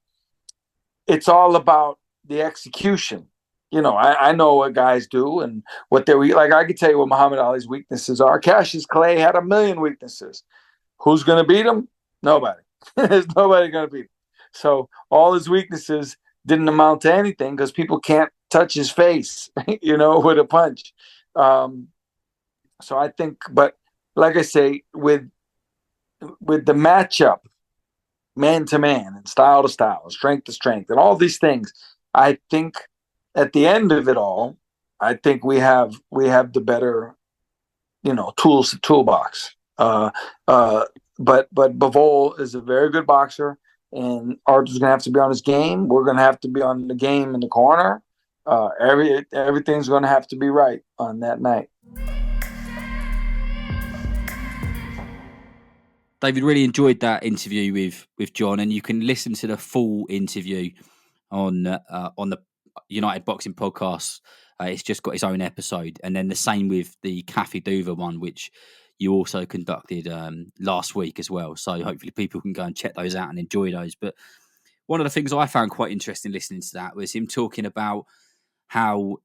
it's all about the execution. You know, I know what guys do and what they're like. I can tell you what Muhammad Ali's weaknesses are. Cassius Clay had a million weaknesses. Who's going to beat him? Nobody. There's nobody going to beat him. So all his weaknesses didn't amount to anything because people can't touch his face, you know, with a punch. So I think, but like I say, with the matchup, man to man and style to style, strength to strength, and all these things, I think at the end of it all, I think we have the better, you know, tools to toolbox. But Bivol is a very good boxer, and Artur's gonna have to be on his game. We're gonna have to be on the game in the corner. Everything's gonna have to be right on that night. David, really enjoyed that interview with John, and you can listen to the full interview on the United Boxing Podcast. It's just got its own episode, and then the same with the Kathy Duva one, which you also conducted last week as well. So hopefully people can go and check those out and enjoy those. But one of the things I found quite interesting listening to that was him talking about how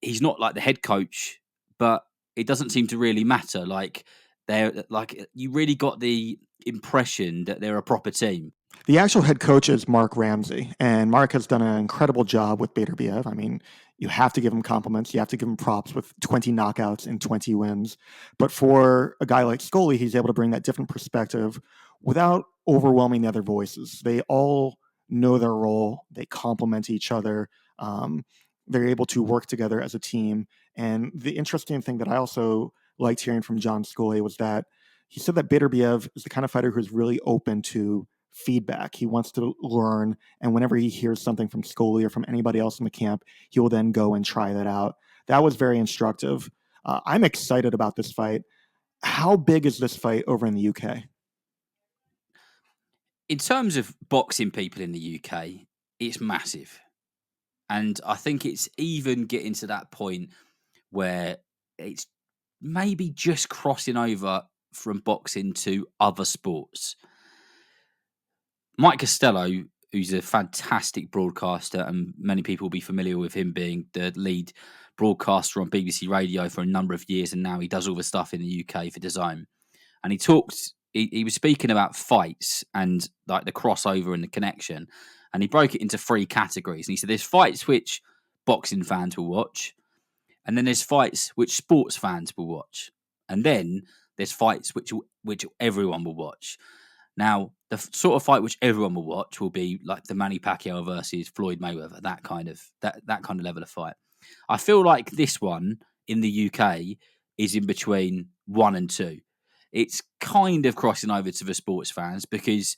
he's not like the head coach, but it doesn't seem to really matter. Like you really got the impression that they're a proper team. The actual head coach is Mark Ramsey, and Mark has done an incredible job with Beterbiev. I mean, you have to give him compliments. You have to give him props with 20 knockouts and 20 wins. But for a guy like Scully, he's able to bring that different perspective without overwhelming the other voices. They all know their role. They complement each other. They're able to work together as a team. And the interesting thing that I also liked hearing from John Scully was that he said that Beterbiev is the kind of fighter who's really open to feedback. He wants to learn, and whenever he hears something from Scully or from anybody else in the camp, he will then go and try that out. That was very instructive. I'm excited about this fight. How big is this fight over in the UK? In terms of boxing people in the UK, it's massive. And I think it's even getting to that point where it's maybe just crossing over from boxing to other sports. Mike Costello, who's a fantastic broadcaster, and many people will be familiar with him being the lead broadcaster on BBC Radio for a number of years, and now he does all the stuff in the UK for DAZN. And he was speaking about fights and like the crossover and the connection, and he broke it into 3 categories. And he said there's fights which boxing fans will watch, and then there's fights which sports fans will watch, and then there's fights which everyone will watch. Now, the sort of fight which everyone will watch will be like the Manny Pacquiao versus Floyd Mayweather, that kind of level of fight. I feel like this one in the UK is in between 1 and 2. It's kind of crossing over to the sports fans because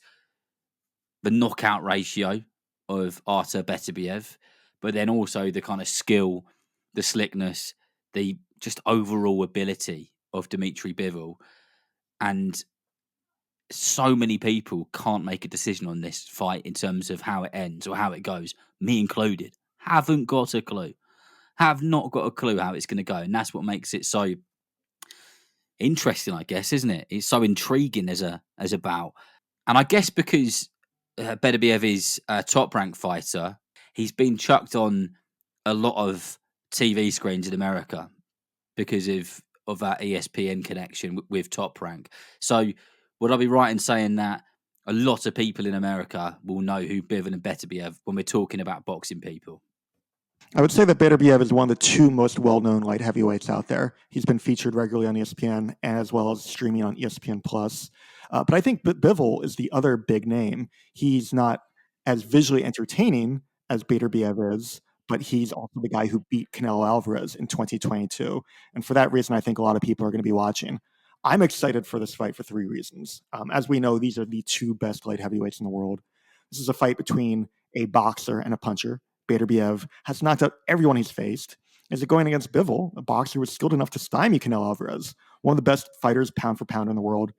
the knockout ratio of Artur Beterbiev, but then also the kind of skill, the slickness, the just overall ability of Dmitry Bivol. And so many people can't make a decision on this fight in terms of how it ends or how it goes, me included. Haven't got a clue. Have not got a clue how it's going to go. And that's what makes it so interesting, I guess, isn't it? It's so intriguing as a bout. And I guess because Beterbiev is a top-ranked fighter, he's been chucked on a lot of TV screens in America because of that ESPN connection with Top Rank. So would I be right in saying that a lot of people in America will know who Bivol and Beterbiev when we're talking about boxing people? I would say that Beterbiev is one of the 2 most well-known light heavyweights out there. He's been featured regularly on ESPN as well as streaming on ESPN+. But I think Bivol is the other big name. He's not as visually entertaining as Beterbiev is, but he's also the guy who beat Canelo Alvarez in 2022. And for that reason, I think a lot of people are going to be watching. I'm excited for this fight for 3 reasons. As we know, these are the 2 best light heavyweights in the world. This is a fight between a boxer and a puncher. Beterbiev has knocked out everyone he's faced. Is it going against Bivol, a boxer who was skilled enough to stymie Canelo Alvarez, one of the best fighters pound for pound in the world?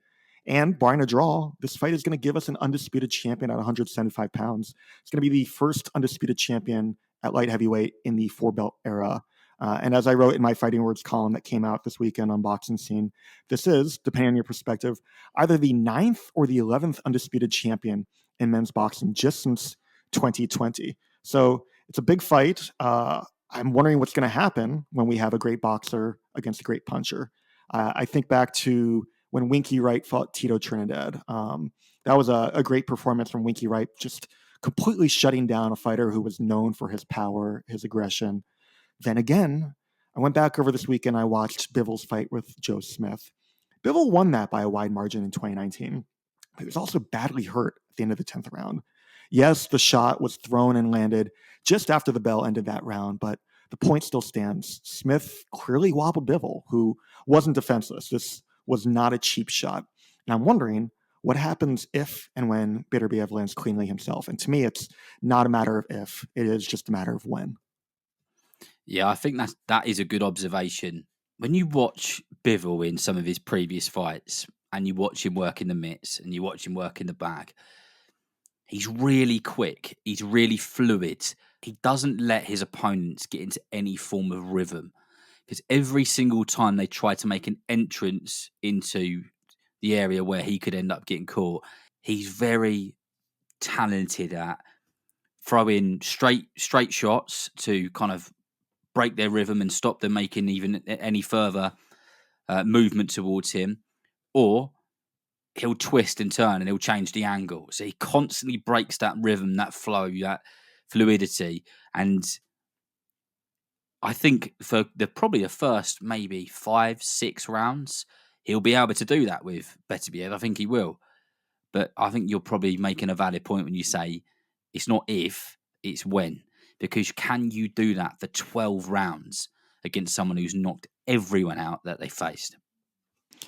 And barring a draw, this fight is going to give us an undisputed champion at 175 pounds. It's going to be the first undisputed champion at light heavyweight in the four-belt era. And as I wrote in my Fighting Words column that came out this weekend on Boxing Scene, this is, depending on your perspective, either the 9th or the 11th undisputed champion in men's boxing just since 2020. So it's a big fight. I'm wondering what's going to happen when we have a great boxer against a great puncher. I think back to when Winky Wright fought Tito Trinidad. That was a great performance from Winky Wright, just completely shutting down a fighter who was known for his power, his aggression. Then again, I went back over this weekend. I watched Bivol's fight with Joe Smith. Bivol won that by a wide margin in 2019. But he was also badly hurt at the end of the 10th round. Yes, the shot was thrown and landed just after the bell ended that round, but the point still stands. Smith clearly wobbled Bivol, who wasn't defenseless. This was not a cheap shot. And I'm wondering what happens if and when Beterbiev lands cleanly himself. And to me, it's not a matter of if, it is just a matter of when. Yeah, I think that is a good observation. When you watch Bivol in some of his previous fights and you watch him work in the mitts and you watch him work in the bag, he's really quick. He's really fluid. He doesn't let his opponents get into any form of rhythm, because every single time they try to make an entrance into the area where he could end up getting caught, he's very talented at throwing straight shots to kind of break their rhythm and stop them making even any further movement towards him, or he'll twist and turn and he'll change the angle. So he constantly breaks that rhythm, that flow, that fluidity. And I think for probably the first maybe 5-6 rounds, he'll be able to do that with Beterbiev. I think he will. But I think you're probably making a valid point when you say it's not if, it's when. Because can you do that for 12 rounds against someone who's knocked everyone out that they faced?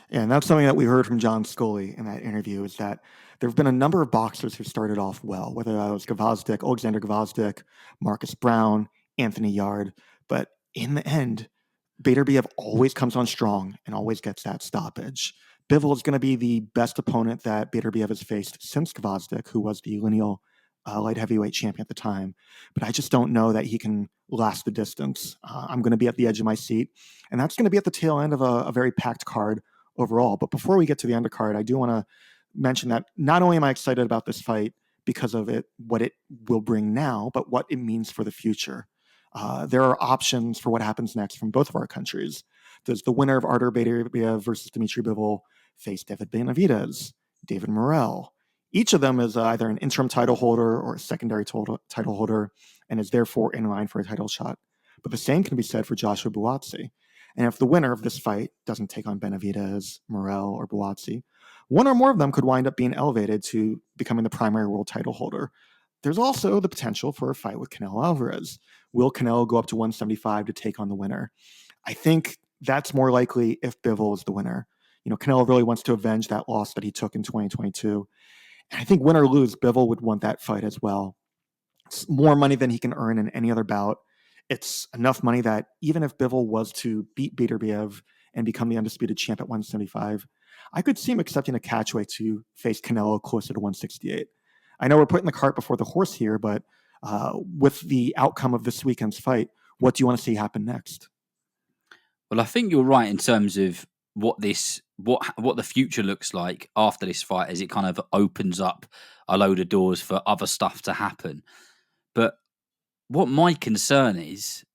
Yeah, and that's something that we heard from John Scully in that interview, is that there have been a number of boxers who started off well, whether that was Gvozdyk, Alexander Gvozdyk, Marcus Brown, Anthony Yard. But in the end, Beterbiev always comes on strong and always gets that stoppage. Bivol is going to be the best opponent that Beterbiev has faced since Gvozdyk, who was the lineal light heavyweight champion at the time. But I just don't know that he can last the distance. I'm going to be at the edge of my seat, and that's going to be at the tail end of a very packed card overall. But before we get to the undercard, I do want to mention that not only am I excited about this fight because of it, what it will bring now, but what it means for the future. There are options for what happens next from both of our countries. Does the winner of Artur Beterbiev versus Dmitry Bivol face David Benavidez, David Morrell? Each of them is either an interim title holder or a secondary title holder, and is therefore in line for a title shot. But the same can be said for Joshua Buatsi. And if the winner of this fight doesn't take on Benavidez, Morrell, or Buatsi, one or more of them could wind up being elevated to becoming the primary world title holder. There's also the potential for a fight with Canelo Alvarez. Will Canelo go up to 175 to take on the winner? I think that's more likely if Bivol is the winner. Canelo really wants to avenge that loss that he took in 2022. And I think win or lose, Bivol would want that fight as well. It's more money than he can earn in any other bout. It's enough money that even if Bivol was to beat Beterbiev and become the undisputed champ at 175, I could see him accepting a catchweight to face Canelo closer to 168. I know we're putting the cart before the horse here, but with the outcome of this weekend's fight, what do you want to see happen next? Well, I think you're right in terms of what the future looks like after this fight, as it kind of opens up a load of doors for other stuff to happen. But what my concern is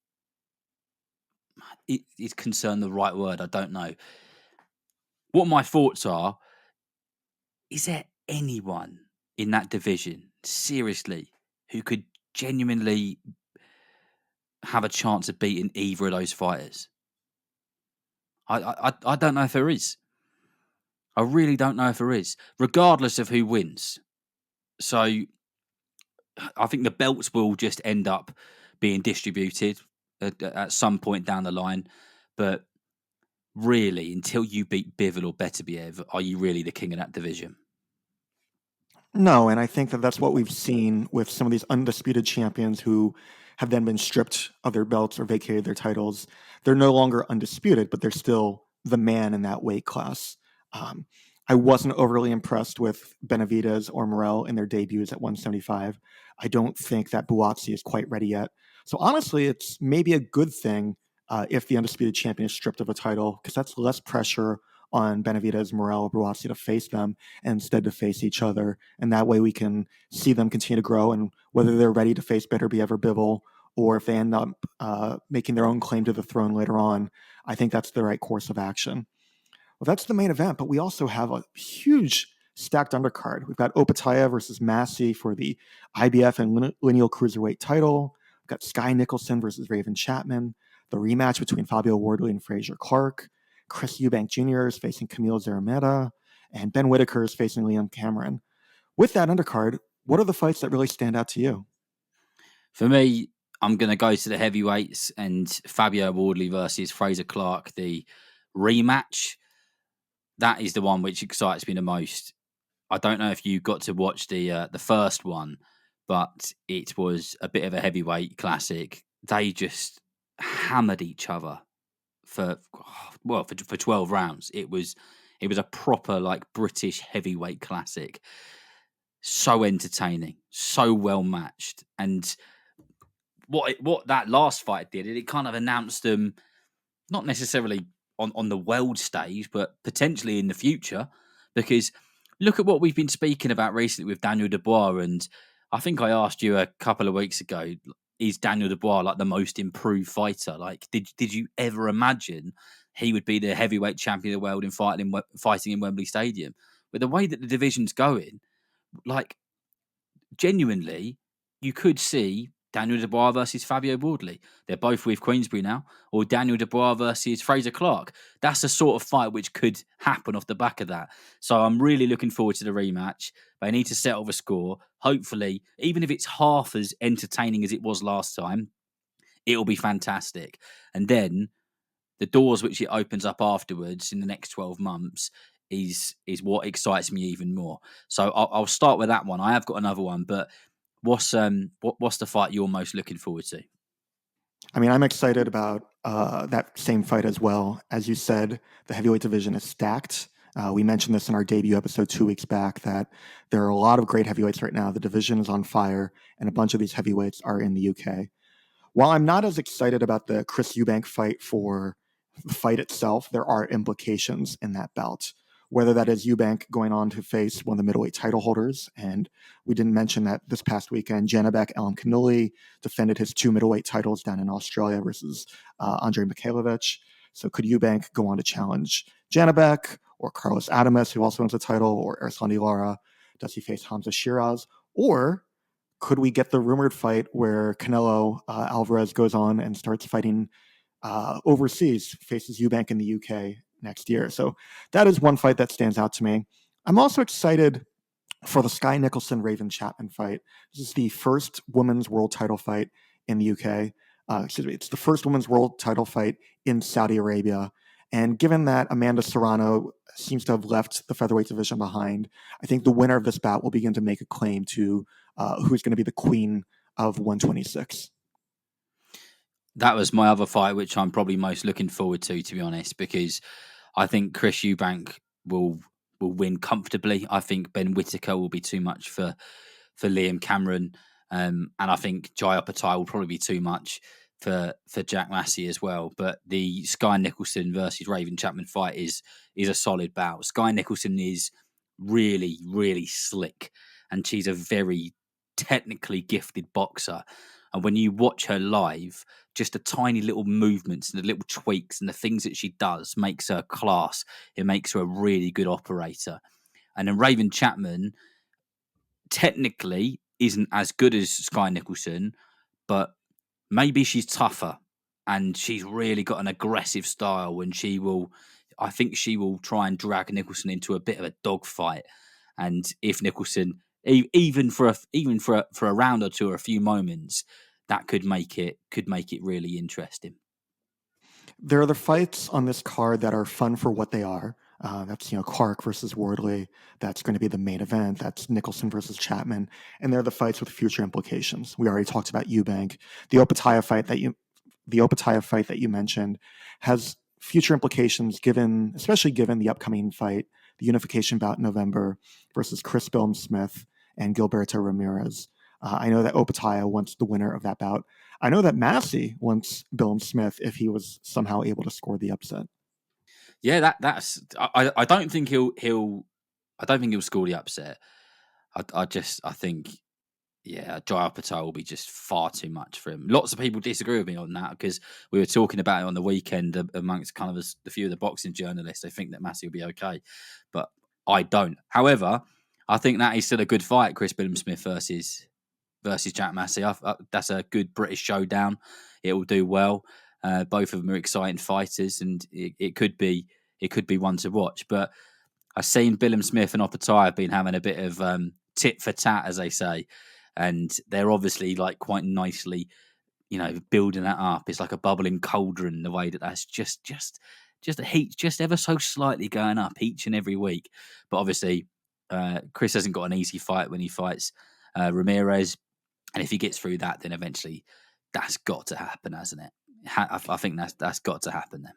concern the right word? I don't know. What my thoughts are, is there anyone in that division, seriously, who could genuinely have a chance of beating either of those fighters? I don't know if there is. I really don't know if there is, regardless of who wins. So I think the belts will just end up being distributed at some point down the line. But really, until you beat Bivol or Beterbiev, are you really the king of that division? No, and I think that that's what we've seen with some of these undisputed champions who have then been stripped of their belts or vacated their titles. They're no longer undisputed, but they're still the man in that weight class. I wasn't overly impressed with Benavidez or Morel in their debuts at 175. I don't think that Buatsi is quite ready yet. So honestly, it's maybe a good thing if the undisputed champion is stripped of a title, because that's less pressure on Benavidez, Morel, or Buatsi to face them and instead to face each other. And that way we can see them continue to grow, and whether they're ready to face Beterbiev or Bivol, or if they end up making their own claim to the throne later on, I think that's the right course of action. Well, that's the main event, but we also have a huge stacked undercard. We've got Opetaia versus Massey for the IBF and lineal cruiserweight title. We've got Skye Nicolson versus Raven Chapman, the rematch between Fabio Wardley and Frazer Clarke. Chris Eubank Jr. is facing Camille Zarameta, and Ben Whitaker is facing Liam Cameron. With that undercard, what are the fights that really stand out to you? For me, I'm going to go to the heavyweights and Fabio Wardley versus Frazer Clarke, the rematch. That is the one which excites me the most. I don't know if you got to watch the first one, but it was a bit of a heavyweight classic. They just hammered each other for 12 rounds. It was a proper like British heavyweight classic. So entertaining, so well matched, and what that last fight did, it kind of announced them not necessarily on the world stage, but potentially in the future. Because look at what we've been speaking about recently with Daniel Dubois, and I think I asked you a couple of weeks ago, is Daniel Dubois like the most improved fighter? Like, did you ever imagine he would be the heavyweight champion of the world in fighting in Wembley Stadium? With the way that the division's going, like, genuinely, you could see Daniel Dubois versus Fabio Wardley. They're both with Queensberry now. Or Daniel Dubois versus Frazer Clarke. That's the sort of fight which could happen off the back of that. So I'm really looking forward to the rematch. They need to settle the score. Hopefully, even if it's half as entertaining as it was last time, it'll be fantastic. And then the doors which it opens up afterwards in the next 12 months is what excites me even more. So I'll start with that one. I have got another one, but what's the fight you're most looking forward to? I mean, I'm excited about that same fight as well. As you said, the heavyweight division is stacked. We mentioned this in our debut episode 2 weeks back, that there are a lot of great heavyweights right now. The division is on fire, and a bunch of these heavyweights are in the UK. While I'm not as excited about the Chris Eubank fight for the fight itself, there are implications in that bout. Whether that is Eubank going on to face one of the middleweight title holders, and we didn't mention that this past weekend, Janibek Elimkhanuli defended his 2 middleweight titles down in Australia versus Andrei Mikhailovich. So could Eubank go on to challenge Janibek or Carlos Adames, who also owns a title, or Erslandy Lara? Does he face Hamza Shiraz? Or could we get the rumored fight where Canelo Alvarez goes on and starts fighting overseas, faces Eubank in the UK next year? So that is one fight that stands out to me. I'm also excited for the Skye Nicolson Raven Chapman fight. This is the first women's world title fight in the UK. It's the first women's world title fight in Saudi Arabia. And given that Amanda Serrano seems to have left the featherweight division behind, I think the winner of this bout will begin to make a claim to who's going to be the queen of 126. That was my other fight, which I'm probably most looking forward to be honest, because I think Chris Eubank will win comfortably. I think Ben Whitaker will be too much for Liam Cameron, and I think Jai Opetaia will probably be too much for Jack Massey as well. But the Skye Nicolson versus Raven Chapman fight is a solid bout. Skye Nicolson is really, really slick, and she's a very technically gifted boxer. And when you watch her live, just the tiny little movements and the little tweaks and the things that she does makes her class. It makes her a really good operator. And then Raven Chapman technically isn't as good as Skye Nicolson, but maybe she's tougher and she's really got an aggressive style, and I think she will try and drag Nicolson into a bit of a dogfight. And if Nicolson, even for a round or two or a few moments, that could make it really interesting. There are the fights on this card that are fun for what they are. That's Clarke versus Wardley. That's going to be the main event. That's Nicholson versus Chapman, and they're the fights with future implications. We already talked about Eubank. The Opetaia fight that you mentioned has future implications, especially given the upcoming fight, the unification bout in November versus Chris Billam-Smith and Gilberto Ramirez. I know that Opetaia wants the winner of that bout. I know that Massey wants Billam-Smith if he was somehow able to score the upset. Yeah, that's. I don't think he'll. I don't think he'll score the upset. I think, yeah, Jai Opetaia will be just far too much for him. Lots of people disagree with me on that because we were talking about it on the weekend amongst kind of a few of the boxing journalists. They think that Massey will be okay, but I don't. However, I think that is still a good fight, Chris Billam-Smith versus Jack Massey. That's a good British showdown. It will do well. Both of them are exciting fighters, and it could be one to watch. But I've seen Billam-Smith and Opetaia have been having a bit of tit for tat, as they say, and they're obviously like quite nicely, building that up. It's like a bubbling cauldron. The way that's just a heat, just ever so slightly going up each and every week. But obviously, Chris hasn't got an easy fight when he fights Ramirez. And if he gets through that, then eventually that's got to happen, hasn't it? I think that's got to happen then.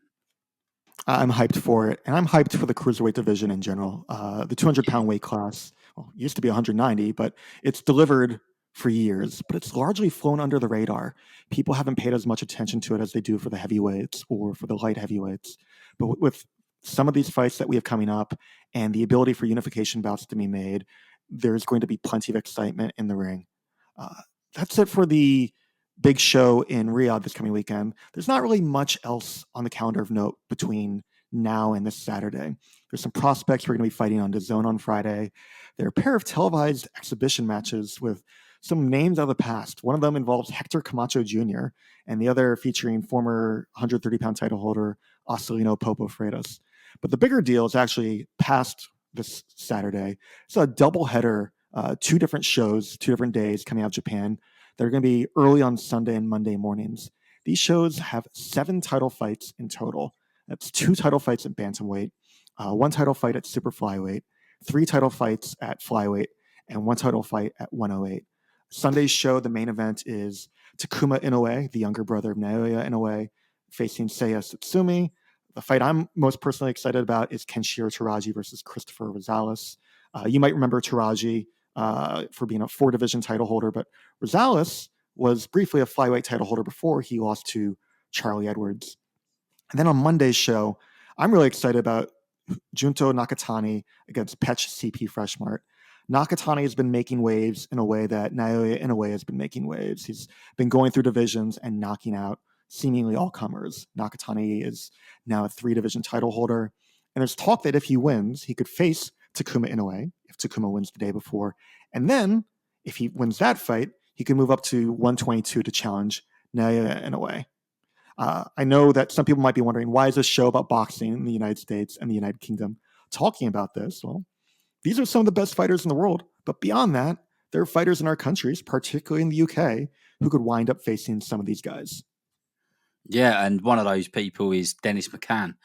I'm hyped for it, and I'm hyped for the cruiserweight division in general. The 200-pound weight class used to be 190, but it's delivered for years, but it's largely flown under the radar. People haven't paid as much attention to it as they do for the heavyweights or for the light heavyweights. But with some of these fights that we have coming up and the ability for unification bouts to be made, there's going to be plenty of excitement in the ring. That's it for the big show in Riyadh this coming weekend. There's not really much else on the calendar of note between now and this Saturday. There's some prospects we're going to be fighting on DAZN on Friday. There are a pair of televised exhibition matches with some names out of the past. One of them involves Hector Camacho Jr., and the other featuring former 130-pound title holder Ocelino Popo Freitas. But the bigger deal is actually past this Saturday. It's a doubleheader, 2 different shows, 2 different days coming out of Japan. They're going to be early on Sunday and Monday mornings. These shows have 7 title fights in total. That's 2 title fights at bantamweight, 1 title fight at super flyweight, 3 title fights at flyweight, and 1 title fight at 108. Sunday's show, the main event, is Takuma Inoue, the younger brother of Naoya Inoue, facing Seiya Tsutsumi. The fight I'm most personally excited about is Kenshiro Taraji versus Christopher Rosales. You might remember Taraji for being a 4-division title holder, but Rosales was briefly a flyweight title holder before he lost to Charlie Edwards. And then on Monday's show, I'm really excited about Junto Nakatani against Pech CP Freshmart. Nakatani has been making waves in a way that Naoya Inoue has been making waves. He's been going through divisions and knocking out seemingly all comers. Nakatani is now a 3-division title holder. And there's talk that if he wins, he could face Takuma Inoue if Takuma wins the day before. And then if he wins that fight, he can move up to 122 to challenge Naoya Inoue. I know that some people might be wondering, why is this show about boxing in the United States and the United Kingdom talking about this? Well, these are some of the best fighters in the world. But beyond that, there are fighters in our countries, particularly in the UK, who could wind up facing some of these guys. Yeah, and one of those people is Dennis McCann,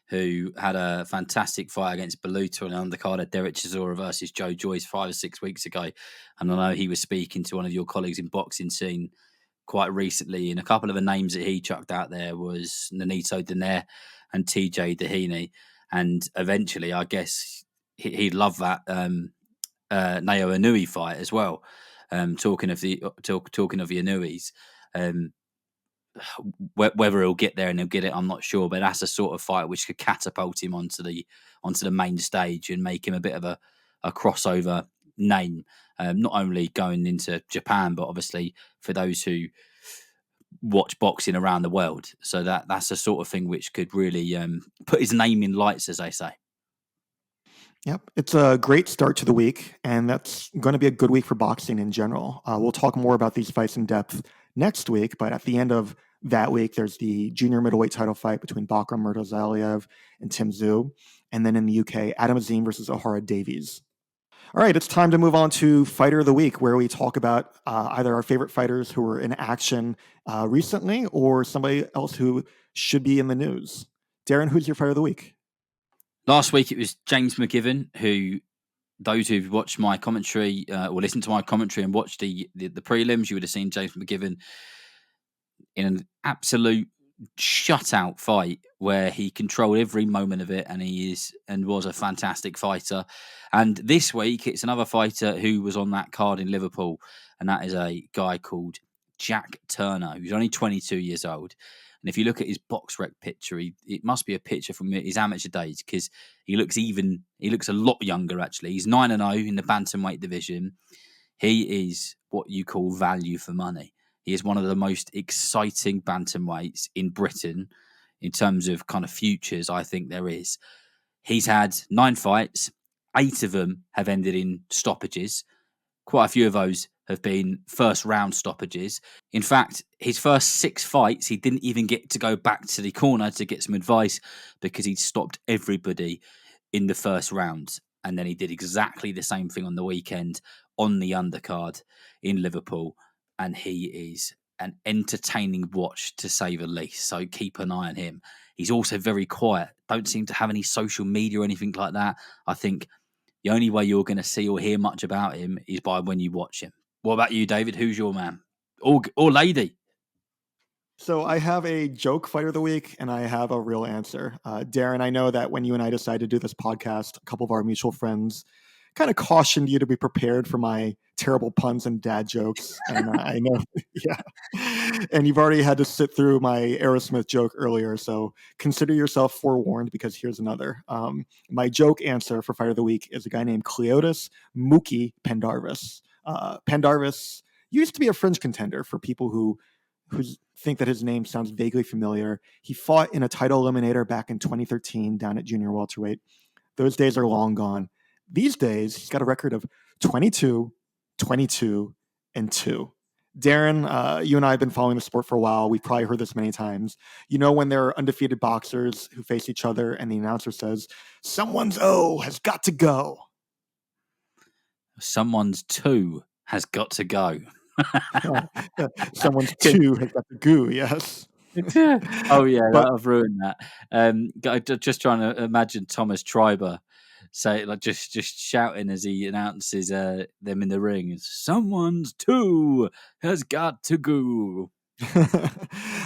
who had a fantastic fight against Beluta on an undercard of Derek Chisora versus Joe Joyce 5 or 6 weeks ago. And I know he was speaking to one of your colleagues in boxing scene quite recently, and a couple of the names that he chucked out there was Nonito Donaire and TJ Dehaney. And eventually, I guess he'd love that Naoya Inoue fight as well. Talking of the Inouis, whether he'll get there and he'll get it, I'm not sure. But that's a sort of fight which could catapult him onto the main stage and make him a bit of a crossover name. Not only going into Japan, but obviously for those who watch boxing around the world. So that's a sort of thing which could really put his name in lights, as they say. Yep, it's a great start to the week, and that's going to be a good week for boxing in general. We'll talk more about these fights in depth next week, but at the end of that week, there's the junior middleweight title fight between Bakram Murtazaliev and Tim Tszyu, and then in the UK, Adam Azim versus Ohara Davies. All right, it's time to move on to Fighter of the Week, where we talk about either our favorite fighters who were in action recently or somebody else who should be in the news. Darren, who's your Fighter of the Week? Last week it was James McGivern, who those who've watched my commentary or listened to my commentary and watched the prelims, you would have seen James McGivern in an absolute shutout fight where he controlled every moment of it, and he is and was a fantastic fighter. And this week it's another fighter who was on that card in Liverpool, and that is a guy called Jack Turner, who's only 22 years old. And if you look at his box rec picture, it must be a picture from his amateur days, because he looks a lot younger actually. He's 9-0 in the bantamweight division. He is what you call value for money. He is one of the most exciting bantamweights in Britain in terms of kind of futures, I think there is. He's had 9 fights. 8 of them have ended in stoppages. Quite a few of those have been first round stoppages. In fact, his first 6 fights, he didn't even get to go back to the corner to get some advice because he'd stopped everybody in the first round. And then he did exactly the same thing on the weekend on the undercard in Liverpool. And he is an entertaining watch, to say the least. So keep an eye on him. He's also very quiet. Don't seem to have any social media or anything like that. I think the only way you're going to see or hear much about him is by when you watch him. What about you, David? Who's your man? Or lady? So I have a joke fighter of the week, and I have a real answer. Darren, I know that when you and I decided to do this podcast, a couple of our mutual friends kind of cautioned you to be prepared for my terrible puns and dad jokes. And I know, yeah. And you've already had to sit through my Arrowsmith joke earlier, so consider yourself forewarned, because here's another. My joke answer for fighter of the week is a guy named Cleotis Mookie Pendarvis. Pendarvis used to be a fringe contender for people who think that his name sounds vaguely familiar. He fought in a title eliminator back in 2013 down at junior welterweight. Those days are long gone. These days, he's got a record of 22, 22, and 2. Darren, you and I have been following the sport for a while. We've probably heard this many times. You know, when there are undefeated boxers who face each other and the announcer says, someone's O has got to go. Someone's 2 has got to go. Someone's 2 has got to go, yes. Oh, yeah, I've ruined that. Just trying to imagine Thomas Triber say, like, just shouting as he announces them in the ring. Someone's 2 has got to go.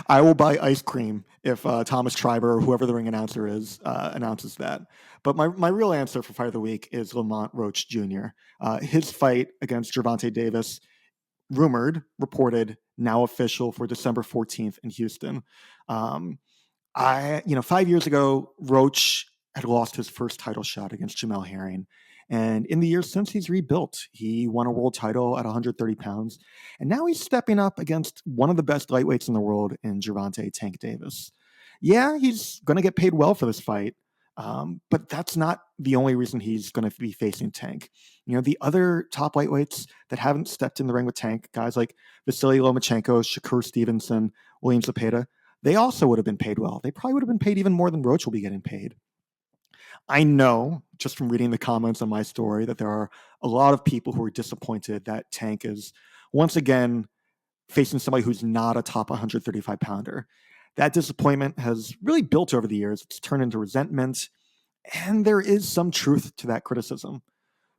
I will buy ice cream if Thomas Triber or whoever the ring announcer is announces that. But my real answer for fight of the week is Lamont Roach Jr. His fight against Gervonta Davis, rumored, reported, now official for December 14th in Houston. 5 years ago, Roach had lost his first title shot against Jamel Herring. And in the years since, he's rebuilt. He won a world title at 130 pounds. And now he's stepping up against one of the best lightweights in the world in Gervonta Tank Davis. Yeah, he's going to get paid well for this fight. But that's not the only reason he's going to be facing Tank. You know, the other top lightweights that haven't stepped in the ring with Tank, guys like Vasily Lomachenko, Shakur Stevenson, William Zepeda, they also would have been paid well. They probably would have been paid even more than Roach will be getting paid. I know, just from reading the comments on my story, that there are a lot of people who are disappointed that Tank is once again facing somebody who's not a top 135 pounder. That disappointment has really built over the years. It's turned into resentment, and there is some truth to that criticism.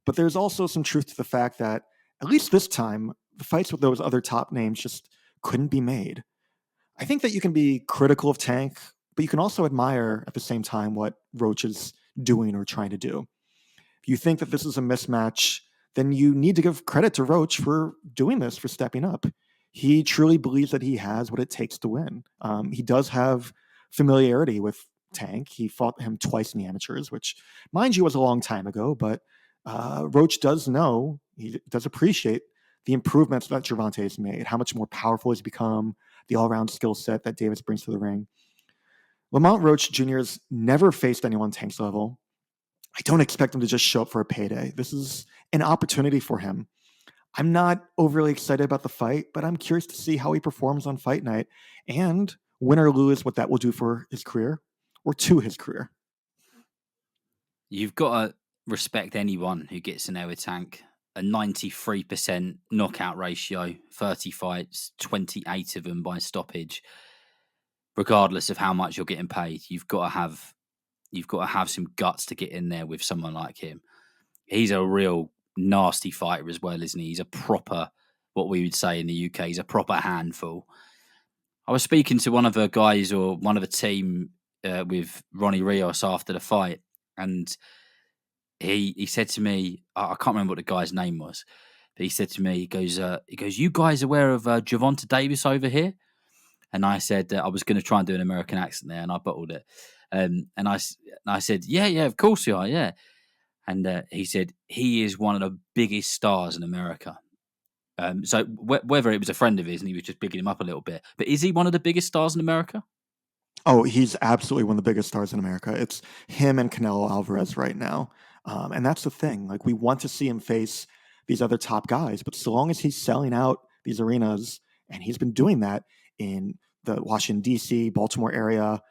But there's also some truth to the fact that, at least this time, the fights with those other top names just couldn't be made. I think that you can be critical of Tank, but you can also admire at the same time what Roach is doing or trying to do. If you think that this is a mismatch, then you need to give credit to Roach for doing this, for stepping up. He truly believes that he has what it takes to win. He does have familiarity with Tank. He fought him twice in the amateurs, which, mind you, was a long time ago, but Roach does know, he does appreciate the improvements that Gervonta has made, how much more powerful he's become, the all-around skill set that Davis brings to the ring. Lamont Roach Jr. has never faced anyone Tank's level. I don't expect him to just show up for a payday. This is an opportunity for him. I'm not overly excited about the fight, but I'm curious to see how he performs on fight night and, win or lose, what that will do for his career or to his career. You've got to respect anyone who gets in there with Tank. A 93% knockout ratio, 30 fights, 28 of them by stoppage. Regardless of how much you're getting paid, you've got to have you've got to have some guts to get in there with someone like him. He's a real nasty fighter as well, isn't he? He's a proper, what we would say in the UK, he's a proper handful. I was speaking to one of the guys or one of the team with Ronny Rios after the fight, and he said to me, I can't remember what the guy's name was, but he said to me, he goes, you guys aware of Gervonta Davis over here? And I said I was going to try and do an American accent there, and I bottled it. And I said, yeah, of course you are, yeah. And he said he is one of the biggest stars in America. So whether it was a friend of his and he was just bigging him up a little bit, but is he one of the biggest stars in America? Oh, he's absolutely one of the biggest stars in America. It's him and Canelo Alvarez right now. And that's the thing. Like, we want to see him face these other top guys, but so long as he's selling out these arenas, and he's been doing that in the Washington, D.C., Baltimore area.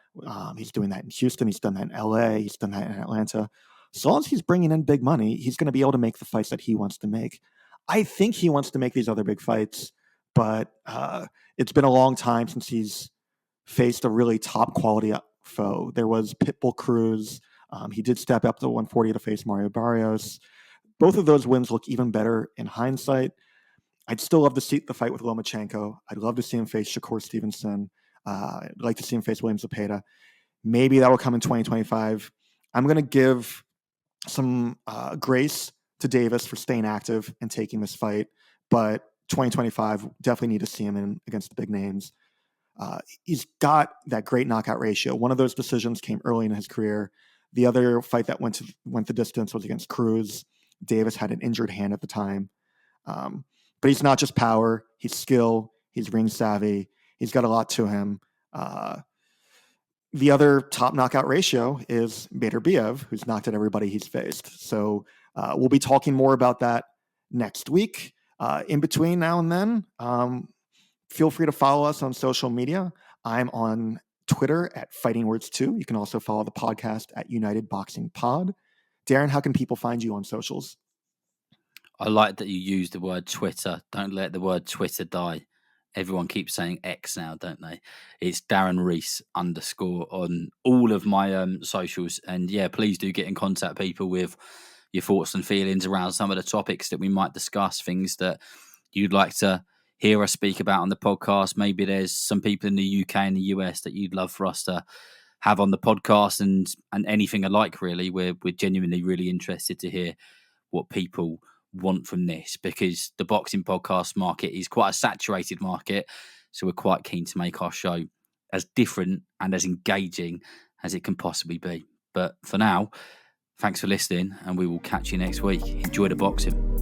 He's doing that in Houston. He's done that in L.A. He's done that in Atlanta. So long as he's bringing in big money, he's going to be able to make the fights that he wants to make. I think he wants to make these other big fights, but it's been a long time since he's faced a really top quality foe. There was Pitbull Cruz. He did step up to 140 to face Mario Barrios. Both of those wins look even better in hindsight. I'd still love to see the fight with Lomachenko. I'd love to see him face Shakur Stevenson. I'd like to see him face William Zepeda. Maybe that will come in 2025. I'm going to give some grace to Davis for staying active and taking this fight, but 2025, definitely need to see him in against the big names. He's got that great knockout ratio. One of those decisions came early in his career. The other fight that went the distance was against Cruz. Davis had an injured hand at the time. But he's not just power. He's skill. He's ring savvy. He's got a lot to him. The other top knockout ratio is Beterbiev, who's knocked out everybody he's faced. So we'll be talking more about that next week. In between now and then, feel free to follow us on social media. I'm on Twitter at Fighting Words 2. You can also follow the podcast at United Boxing Pod. Darren, how can people find you on socials? I like that you use the word Twitter. Don't let the word Twitter die. Everyone keeps saying X now, don't they? It's Darren Rees _ on all of my socials. And yeah, please do get in contact, people, with your thoughts and feelings around some of the topics that we might discuss, things that you'd like to hear us speak about on the podcast. Maybe there's some people in the UK and the US that you'd love for us to have on the podcast, and anything alike, really. We're genuinely really interested to hear what people want from this, because the boxing podcast market is quite a saturated market. So we're quite keen to make our show as different and as engaging as it can possibly be. But for now, thanks for listening, and we will catch you next week. Enjoy the boxing.